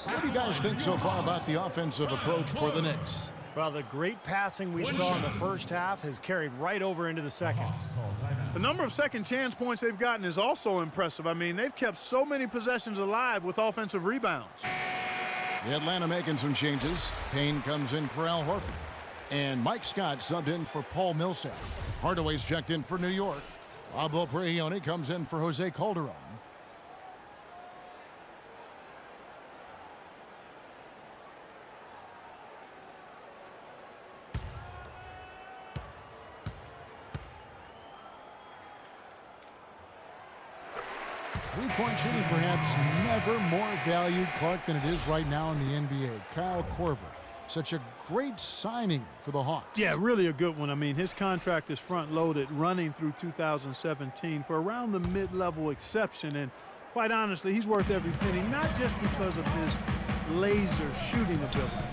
What do you guys think so far about the offensive approach for the Knicks? Well, the great passing we saw in the first half has carried right over into the second. The number of second chance points they've gotten is also impressive. I mean, they've kept so many possessions alive with offensive rebounds. Atlanta making some changes. Payne comes in for Al Horford. And Mike Scott subbed in for Paul Millsap. Hardaway's checked in for New York. Pablo Prigioni comes in for Jose Calderon. Three-point shooting perhaps never more valued, Clark, than it is right now in the NBA. Kyle Korver, such a great signing for the Hawks. Yeah, really a good one. I mean, his contract is front-loaded running through 2017 for around the mid-level exception. And quite honestly, he's worth every penny, not just because of his laser shooting ability,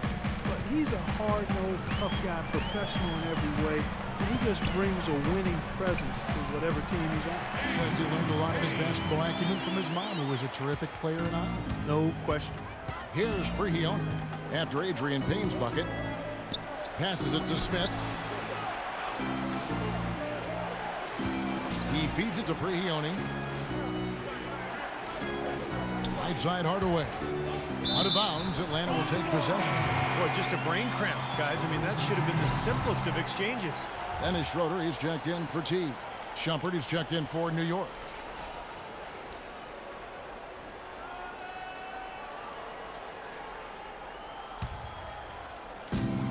but he's a hard-nosed, tough guy, professional in every way. And he just brings a winning presence to whatever team he's on. Says he learned a lot of his basketball acumen from his mom, who was a terrific player in Iowa. No question. Here's Prigioni after Adrian Payne's bucket. Passes it to Smith. He feeds it to Prigioni. Right side Hardaway. Out of bounds, Atlanta will take possession. Boy, just a brain cramp, guys. I mean, that should have been the simplest of exchanges. Dennis Schroeder, he's checked in for T. Shumpert, he's checked in for New York.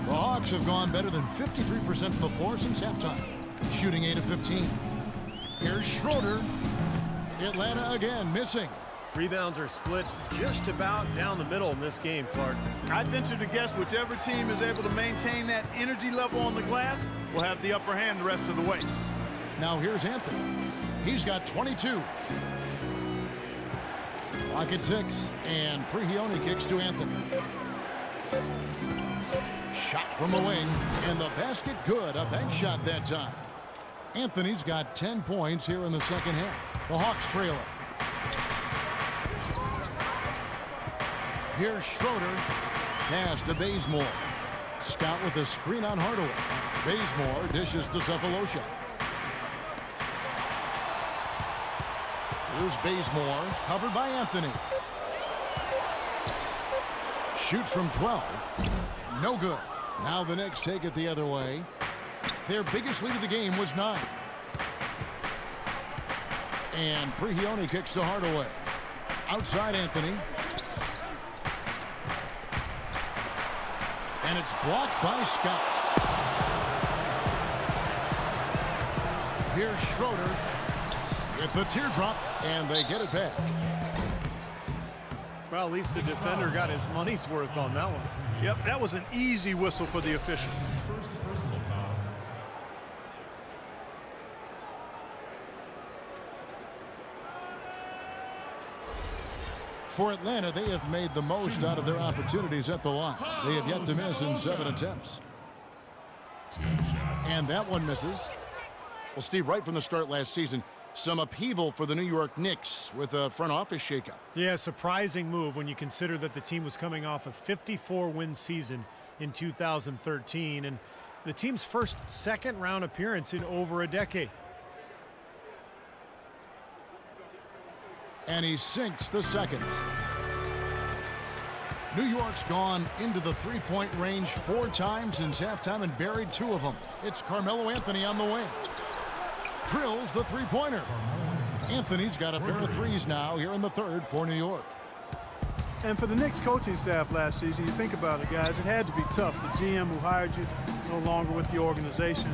The Hawks have gone better than 53% from the floor since halftime, shooting 8 of 15. Here's Schroeder. Atlanta again missing. Rebounds are split just about down the middle in this game, Clark. I'd venture to guess whichever team is able to maintain that energy level on the glass will have the upper hand the rest of the way. Now here's Anthony. He's got 22. Clock at 6, and Prigioni kicks to Anthony. Shot from the wing, and the basket good. A bank shot that time. Anthony's got 10 points here in the second half. The Hawks trail it. Here's Schroeder. Pass to Bazemore. Scott with a screen on Hardaway. Bazemore dishes to Cephalosha. Here's Bazemore, covered by Anthony. Shoots from 12. No good. Now the Knicks take it the other way. Their biggest lead of the game was 9. And Prigioni kicks to Hardaway. Outside Anthony. And it's blocked by Scott. Here's Schroeder with the teardrop, and they get it back. Well, at least the defender got his money's worth on that one. Yep, that was an easy whistle for the official. First personal foul. For Atlanta, they have made the most out of their opportunities at the line. They have yet to miss in 7 attempts. And that one misses. Well, Steve, right from the start last season, some upheaval for the New York Knicks with a front office shakeup. Yeah, surprising move when you consider that the team was coming off a 54-win season in 2013 and the team's first second-round appearance in over a decade. And he sinks the second. New York's gone into the three-point range 4 times since halftime and buried 2 of them. It's Carmelo Anthony on the wing. Drills the three-pointer. Anthony's got a pair of threes now here in the third for New York. And for the Knicks coaching staff last season, you think about it, guys, it had to be tough. The GM who hired you no longer with the organization,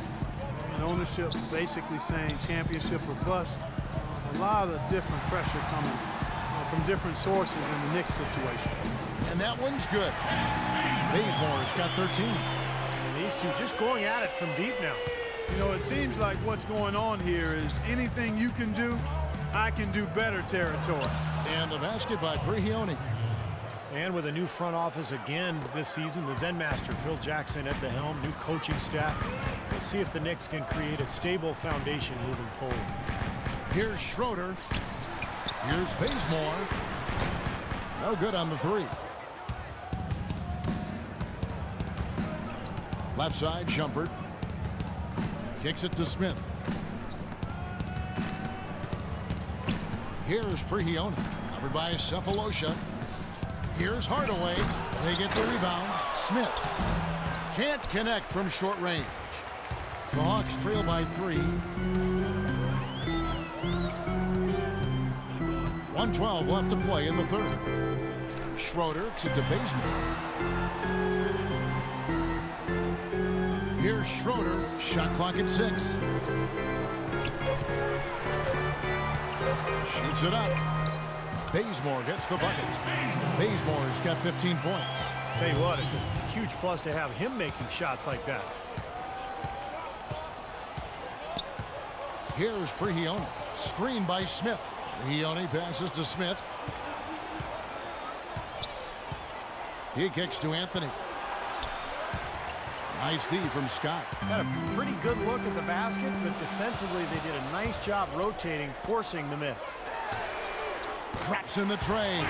and ownership basically saying championship or bust. A lot of different pressure coming from different sources in the Knicks situation. And that one's good. Bazemore's got 13. And these two just going at it from deep now. You know, it seems like what's going on here is anything you can do, I can do better territory. And the basket by Prigioni. And with a new front office again this season, the Zen Master, Phil Jackson at the helm, new coaching staff. We'll see if the Knicks can create a stable foundation moving forward. Here's Schroeder. Here's Bazemore. No good on the 3. Left side, Shumpert. Kicks it to Smith. Here's Prigioni, covered by Cephalosha. Here's Hardaway. They get the rebound. Smith can't connect from short range. The Hawks trail by 3. 1:12 left to play in the third. Schroeder to Bazemore. Here's Schroeder. Shot clock at 6. Shoots it up. Bazemore gets the bucket. Bazemore's got 15 points. Tell you what, it's a huge plus to have him making shots like that. Here's Prigioni. Screen by Smith. Prigioni passes to Smith. He kicks to Anthony. Nice D from Scott. Got a pretty good look at the basket, but defensively they did a nice job rotating, forcing the miss. Drops in the tray.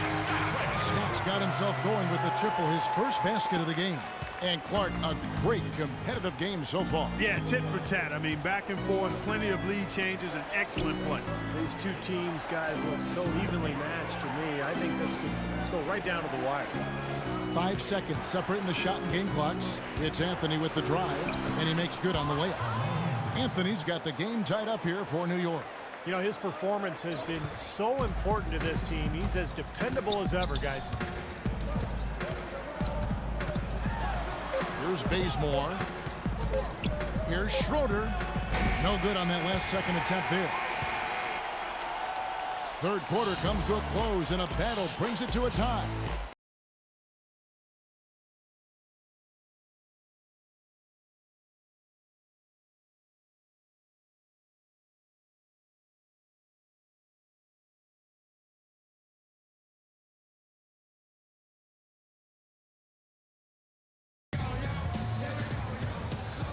Scott's got himself going with the triple, his first basket of the game. And Clark, a great competitive game so far. Yeah, tit for tat. I mean, back and forth, plenty of lead changes, and excellent play. These two teams, guys, look so evenly matched to me. I think this could go right down to the wire. 5 seconds separating the shot and game clocks. It's Anthony with the drive, and he makes good on the layup. Anthony's got the game tied up here for New York. You know, his performance has been so important to this team. He's as dependable as ever, guys. Here's Bazemore. Here's Schroeder. No good on that last second attempt there. Third quarter comes to a close, and a battle brings it to a tie.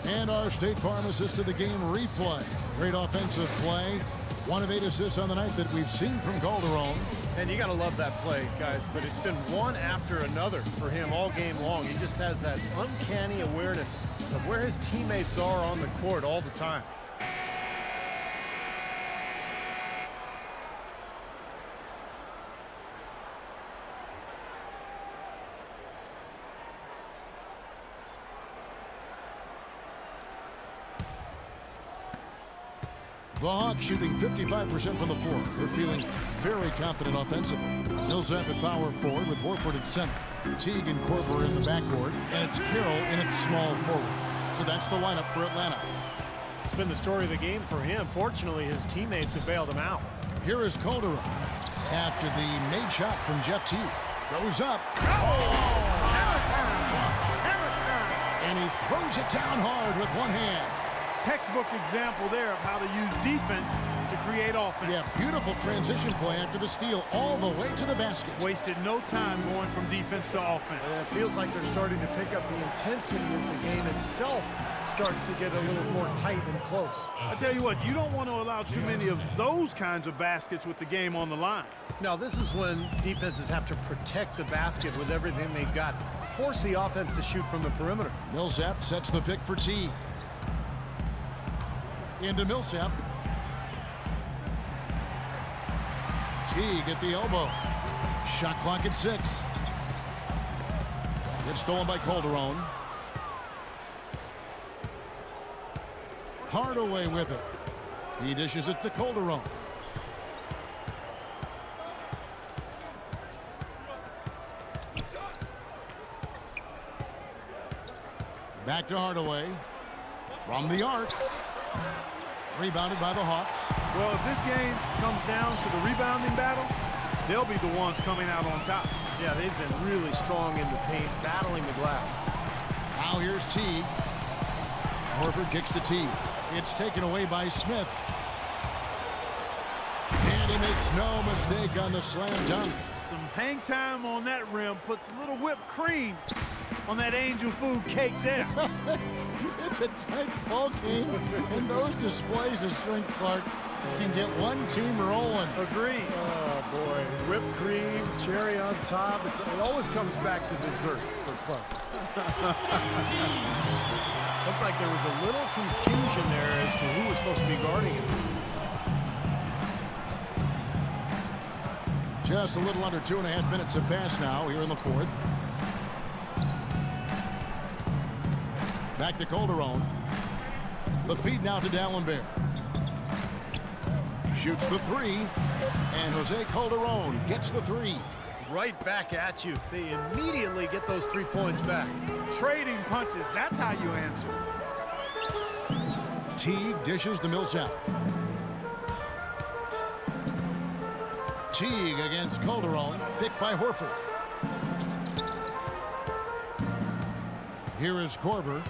And our State Farm assist to the game replay. Great offensive play. 1 of 8 assists on the night that we've seen from Calderon. And you got to love that play, guys, but it's been one after another for him all game long. He just has that uncanny awareness of where his teammates are on the court all the time. The Hawks shooting 55% from the floor. They're feeling very confident offensively. Millsap at power forward with Horford at center. Teague and Korver in the backcourt. And it's Carroll in at small forward. So that's the lineup for Atlanta. It's been the story of the game for him. Fortunately, his teammates have bailed him out. Here is Calderon. After the made shot from Jeff Teague. Goes up. Hammer time! Hammer time! And he throws it down hard with one hand. Textbook example there of how to use defense to create offense. Yeah, beautiful transition play after the steal all the way to the basket. Wasted no time going from defense to offense. It feels like they're starting to pick up the intensity as the game itself starts to get a little more tight and close. I tell you what, you don't want to allow too many of those kinds of baskets with the game on the line. Now, this is when defenses have to protect the basket with everything they've got. Force the offense to shoot from the perimeter. Millsap sets the pick for Teague. Into Millsap. Teague at the elbow. Shot clock at 6. Gets stolen by Calderon. Hardaway with it. He dishes it to Calderon. Back to Hardaway. From the arc. Rebounded by the Hawks. Well, if this game comes down to the rebounding battle, they'll be the ones coming out on top. Yeah, they've been really strong in the paint, battling the glass. Now here's Teague. Horford kicks to Teague. It's taken away by Smith. And he makes no mistake on the slam dunk. Some hang time on that rim puts a little whipped cream on that angel food cake there. It's a tight ball game, and those displays of strength, Clark, can get one team rolling. Agreed. Oh, boy. Whipped cream, cherry on top. It always comes back to dessert for Clark. Looked like there was a little confusion there as to who was supposed to be guarding him. Just a little under 2.5 minutes have passed now here in the fourth. Back to Calderon. The feed now to D'Alembert. Shoots the three. And Jose Calderon gets the three. Right back at you. They immediately get those 3 points back. Trading punches, that's how you answer. Teague dishes to Millsap. Teague against Calderon. Picked by Horford. Here is Korver.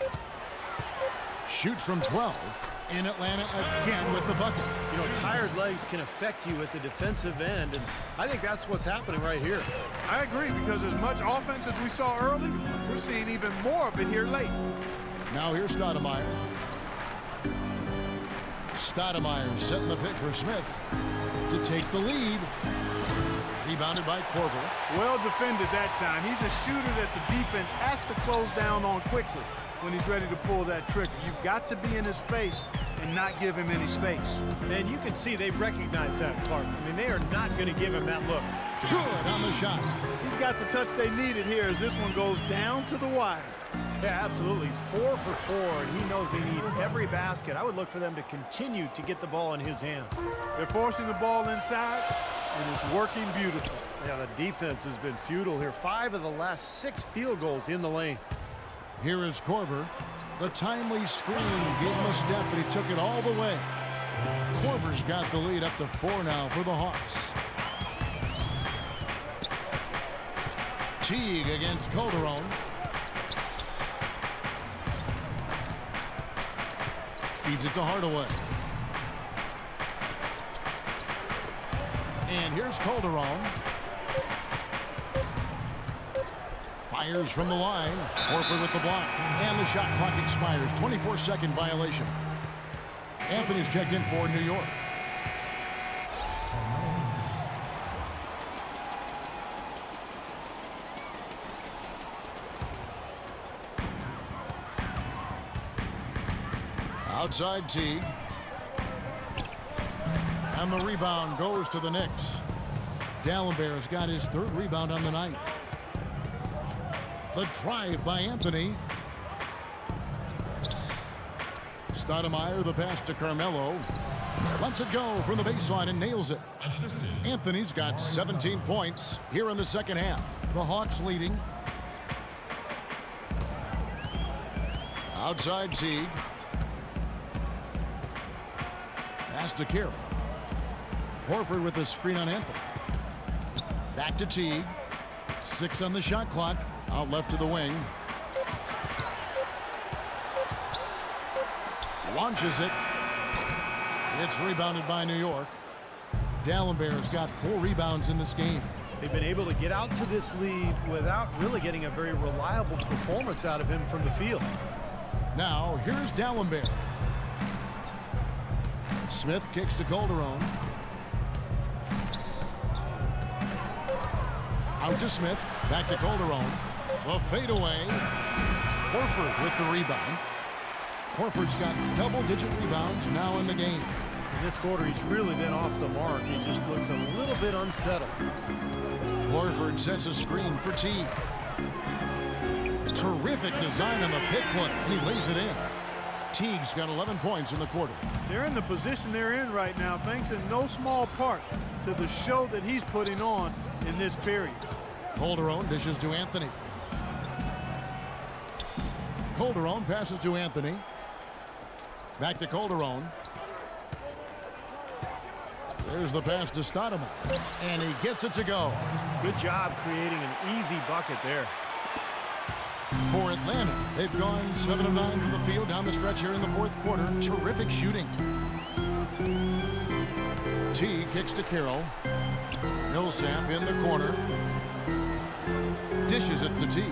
Shoots from 12. In Atlanta again with the bucket. You know, tired legs can affect you at the defensive end, and I think that's what's happening right here. I agree, because as much offense as we saw early, we're seeing even more of it here late. Now here's Stoudemire. Stoudemire setting the pick for Smith to take the lead. Rebounded by Corver. Well defended that time. He's a shooter that the defense has to close down on quickly when he's ready to pull that trigger. You've got to be in his face and not give him any space. And you can see they recognize that, Clark. I mean, they are not going to give him that look. Good on the shot. He's got the touch they needed here as this one goes down to the wire. Yeah, absolutely. He's 4 for 4, and he knows they need every basket. I would look for them to continue to get the ball in his hands. They're forcing the ball inside, and it's working beautifully. Yeah, the defense has been futile here. 5 of the last 6 field goals in the lane. Here is Corver. The timely screen gave him a step, but he took it all the way. Corver's got the lead up to 4 now for the Hawks. Teague against Calderon. Feeds it to Hardaway. And here's Calderon. Fires from the line. Horford with the block. And the shot clock expires. 24-second violation. Anthony's checked in for New York. Outside Teague. And the rebound goes to the Knicks. Dallenberg's got his 3rd rebound on the night. The drive by Anthony. Stoudemire, the pass to Carmelo. Lets it go from the baseline and nails it. Anthony's got 17 points here in the second half. The Hawks leading. Outside Teague. Pass to Carroll. Horford with the screen on Anthony. Back to Teague. 6 on the shot clock. Out left to the wing. Launches it. It's rebounded by New York. Dallenberg's got 4 rebounds in this game. They've been able to get out to this lead without really getting a very reliable performance out of him from the field. Now, here's Dallenberg. Smith kicks to Calderon. Out to Smith. Back to Calderon. The fadeaway. Horford with the rebound. Horford's got double-digit rebounds now in the game. In this quarter, he's really been off the mark. He just looks a little bit unsettled. Horford sets a screen for Teague. Terrific design on the pick play, and he lays it in. Teague's got 11 points in the quarter. They're in the position they're in right now, thanks in no small part to the show that he's putting on in this period. Calderon dishes to Anthony. Calderon passes to Anthony. Back to Calderon. There's the pass to Stoudemire. And he gets it to go. Good job creating an easy bucket there. For Atlanta, they've gone 7 of 9 from the field down the stretch here in the 4th quarter. Terrific shooting. T kicks to Carroll. Millsap in the corner. Dishes it to T.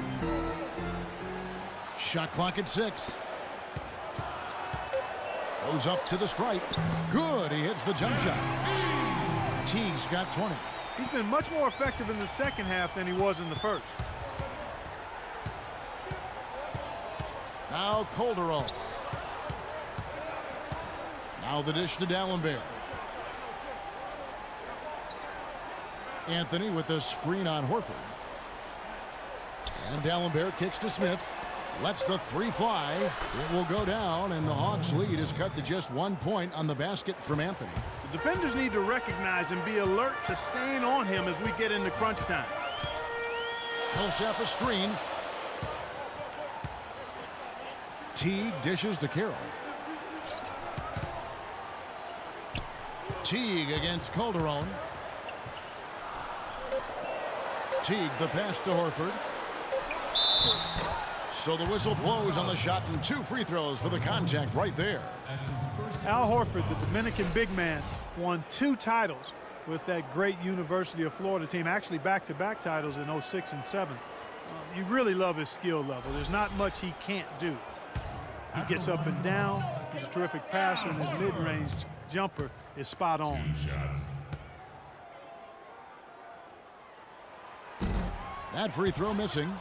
Shot clock at 6. Goes up to the stripe. Good. He hits the jump shot. Teague's got 20. He's been much more effective in the second half than he was in the first. Now Calderon. Now the dish to Dallenberg. Anthony with the screen on Horford. And Dallenberg kicks to Smith. Lets the 3 fly. It will go down, and the Hawks' lead is cut to just 1 point on the basket from Anthony. The defenders need to recognize and be alert to staying on him as we get into crunch time. Millsap a screen. Teague dishes to Carroll. Teague against Calderon. Teague the pass to Horford. So the whistle blows on the shot and 2 free throws for the contact right there. Al Horford, the Dominican big man, won 2 titles with that great University of Florida team, actually back-to-back titles in 06 and 07. You really love his skill level. There's not much he can't do. He gets up and down. He's a terrific passer, and his mid-range jumper is spot on. That free throw missing.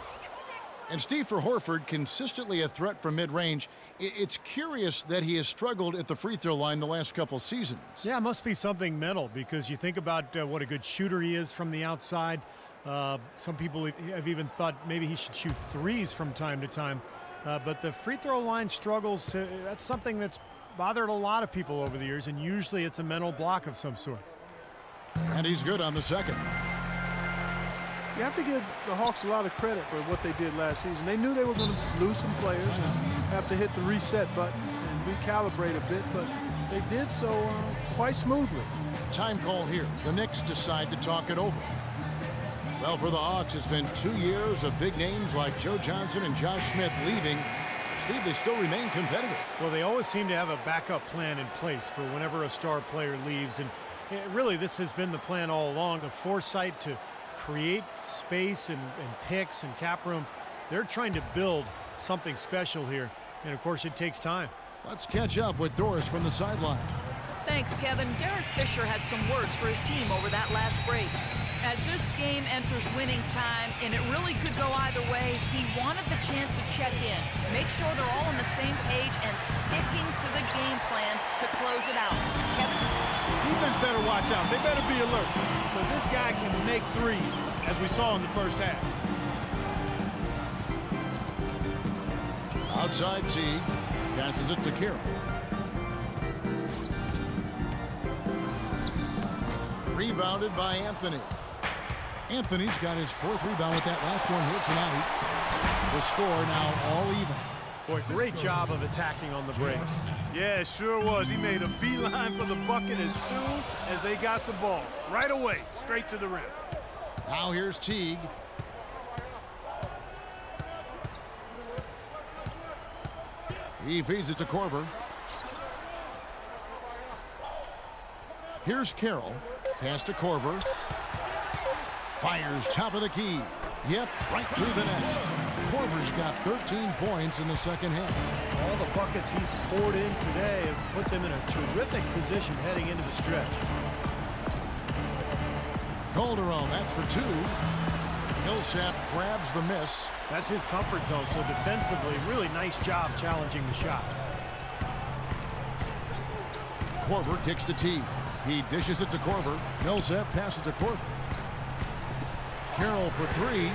And Steve, for Horford, consistently a threat from mid-range. It's curious that he has struggled at the free throw line the last couple seasons. Yeah, it must be something mental, because you think about what a good shooter he is from the outside. Some people have even thought maybe he should shoot threes from time to time. But the free throw line struggles, that's something that's bothered a lot of people over the years, and usually it's a mental block of some sort. And he's good on the second. You have to give the Hawks a lot of credit for what they did last season. They knew they were going to lose some players and have to hit the reset button and recalibrate a bit, but they did so quite smoothly. Time call here. The Knicks decide to talk it over. Well, for the Hawks, it's been 2 years of big names like Joe Johnson and Josh Smith leaving. Steve, they still remain competitive. Well, they always seem to have a backup plan in place for whenever a star player leaves. And really, this has been the plan all along. The foresight to create space and picks and cap room. They're trying to build something special here. And, of course, it takes time. Let's catch up with Doris from the sideline. Thanks, Kevin. Derek Fisher had some words for his team over that last break. As this game enters winning time, and it really could go either way, he wanted the chance to check in, make sure they're all on the same page and sticking to the game plan to close it out. Kevin? Defense better watch out. They better be alert, because this guy can make threes, as we saw in the first half. Outside Teague passes it to Kira. Rebounded by Anthony. Anthony's got his 4th rebound with that last one here tonight. The score now all even. Boy, great job of attacking on the breaks. Yeah, it sure was. He made a beeline for the bucket as soon as they got the ball. Right away, straight to the rim. Now here's Teague. He feeds it to Korver. Here's Carroll. Pass to Korver. Fires top of the key. Yep, right through the net. Korver's got 13 points in the second half. All the buckets he's poured in today have put them in a terrific position heading into the stretch. Calderon, that's for 2. Millsap grabs the miss. That's his comfort zone, so defensively, really nice job challenging the shot. Korver kicks to T. He dishes it to Korver. Millsap passes to Korver. Carroll for 3.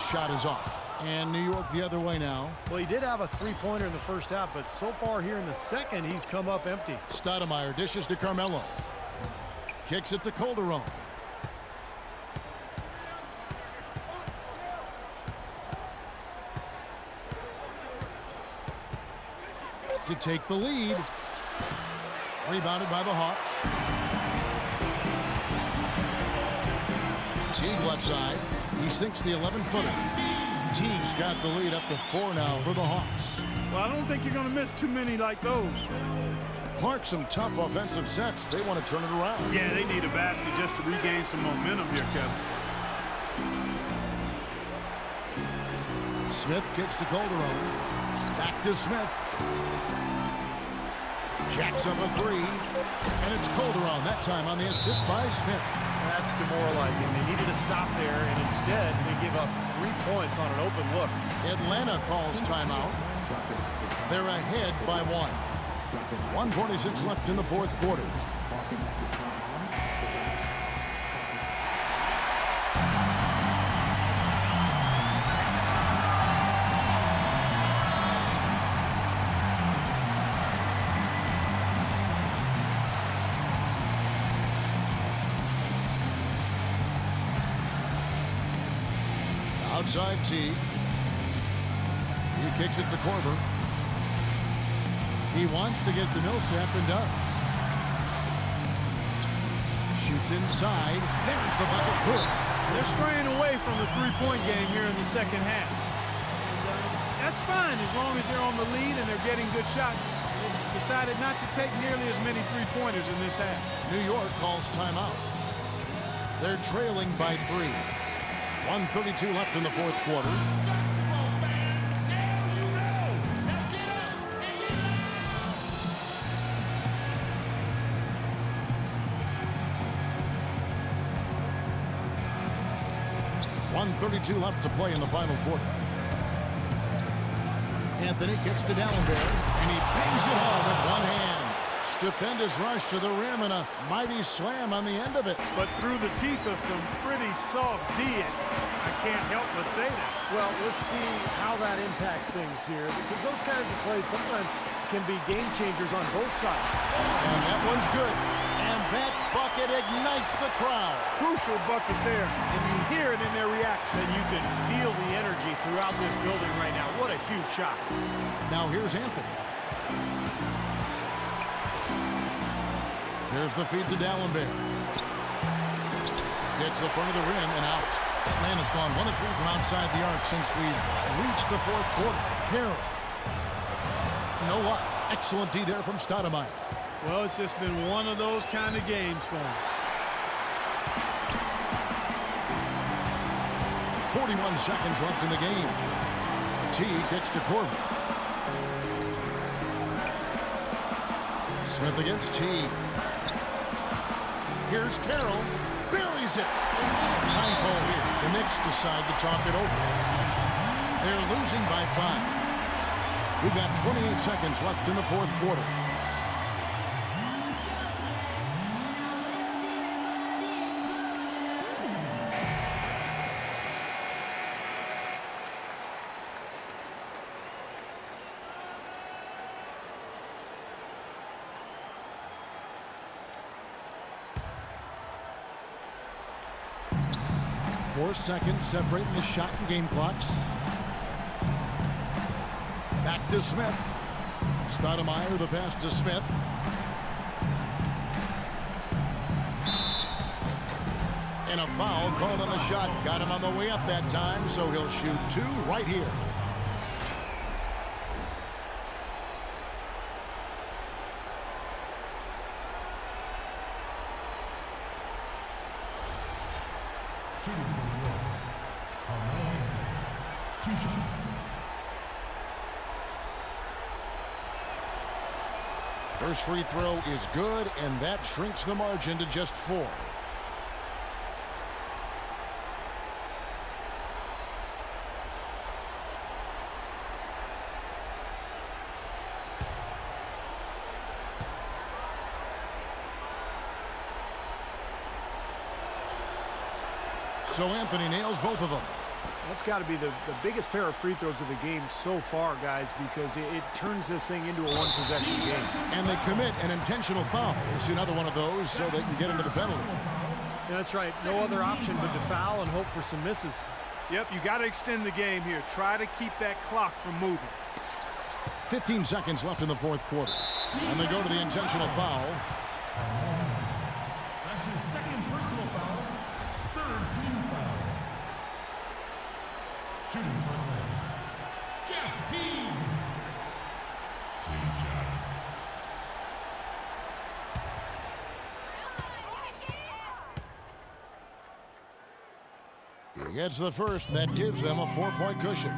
Shot is off. And New York the other way now. Well, he did have a three-pointer in the first half, but so far here in the second, he's come up empty. Stoudemire dishes to Carmelo. Kicks it to Calderon. To take the lead. Rebounded by the Hawks. Teague left side. He sinks the 11-footer. Teague's got the lead up to 4 now for the Hawks. Well, I don't think you're going to miss too many like those. Clark, some tough offensive sets. They want to turn it around. Yeah, they need a basket just to regain some momentum here, Kevin. Smith kicks to Calderon. Back to Smith. Jacks up a 3. And it's Calderon, that time on the assist by Smith. That's demoralizing. They needed to stop there, and instead they give up 3 points on an open look. Atlanta calls timeout. They're ahead by 1. 1:46 left in the 4th quarter. Outside T. He kicks it to Korver. He wants to get the Millsap and does. Shoots inside. There's the bucket. Good. They're straying away from the three-point game here in the second half. And, that's fine as long as they're on the lead and they're getting good shots. They decided not to take nearly as many three-pointers in this half. New York calls timeout. They're trailing by 3. 1:32 left in the 4th quarter. 1:32 left to play in the final quarter. Anthony kicks to Dallenberg, and he bangs it home with one hand. Stupendous rush to the rim and a mighty slam on the end of it. But through the teeth of some pretty soft D, I can't help but say that. Well, let's see how that impacts things here, because those kinds of plays sometimes can be game changers on both sides. And that one's good. And that bucket ignites the crowd. Crucial bucket there, and you hear it in their reaction. And you can feel the energy throughout this building right now. What a huge shot. Now here's Anthony. Here's the feed to Dallenberg. Gets the front of the rim and out. Atlanta's gone 1 of 3 from outside the arc since we've reached the fourth quarter. Carroll. No luck. Excellent D there from Stoudemire. Well, it's just been one of those kind of games for him. 41 seconds left in the game. T kicks to Corbin. Smith against T. Here's Carroll. Buries it. Time call here. The Knicks decide to talk it over. They're losing by 5. We've got 28 seconds left in the fourth quarter. Four seconds separating the shot and game clocks. Back to Smith. Stoudemire, the pass to Smith. And a foul called on the shot. Got him on the way up that time, so he'll shoot 2 right here. Shooting for the wall. Carmelo Anthony. 2 shots. First free throw is good, and that shrinks the margin to just 4. So Anthony nails both of them. That's got to be the biggest pair of free throws of the game so far, guys, because it turns this thing into a one-possession game. And they commit an intentional foul. We'll see another one of those so they can get into the penalty. Yeah, that's right. No other option but to foul and hope for some misses. Yep, you got to extend the game here. Try to keep that clock from moving. 15 seconds left in the fourth quarter. And they go to the intentional foul. That's his second personal foul. Third team foul. Shooting for Atlanta. Jeff Teague. 2 shots. He gets the first, and that gives them a 4-point cushion.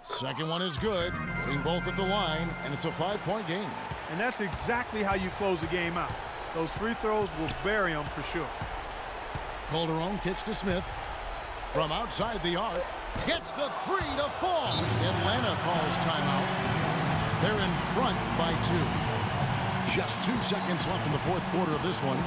Second one is good, getting both at the line, and it's a 5-point game. And that's exactly how you close the game out. Those free throws will bury them for sure. Calderon kicks to Smith. From outside the arc, gets the 3 to fall. Atlanta calls timeout. They're in front by 2. Just 2 seconds left in the fourth quarter of this one.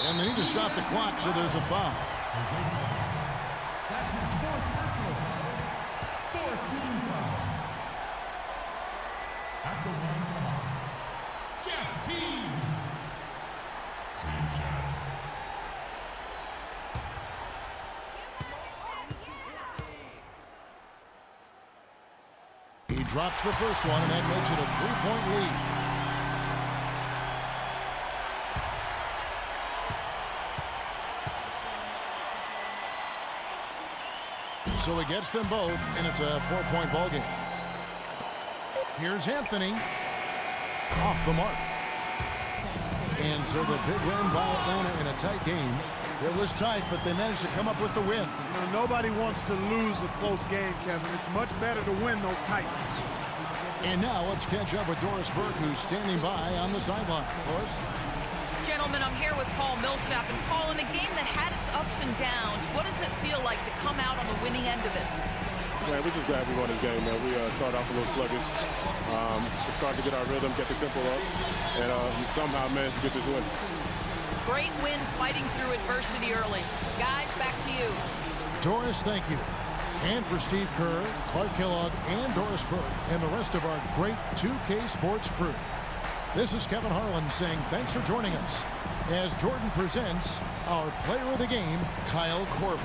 And they need to stop the clock, so there's a foul. That's his 4th personal foul. 4th team foul. At the line for the Hawks. Jeff Teague. 2 shots. He drops the first one, and that makes it a 3-point lead. So he gets them both, and it's a 4-point ball game. Here's Anthony. Off the mark. And so the big win by Atlanta in a tight game. It was tight, but they managed to come up with the win. You know, nobody wants to lose a close game, Kevin. It's much better to win those tight ones. And now let's catch up with Doris Burke, who's standing by on the sideline. Doris? Gentlemen, I'm here with Paul Millsap. And Paul, in a game that had its ups and downs, what does it feel like to come out on the winning end of it? Man, we're just glad we won this game, man. We started off a little sluggish. We started to get our rhythm, get the tempo up, and somehow managed to get this win. Great win fighting through adversity early. Guys, back to you. Doris, thank you. And for Steve Kerr, Clark Kellogg, and Doris Burke, and the rest of our great 2K Sports crew. This is Kevin Harlan saying thanks for joining us as Jordan presents our player of the game, Kyle Korver.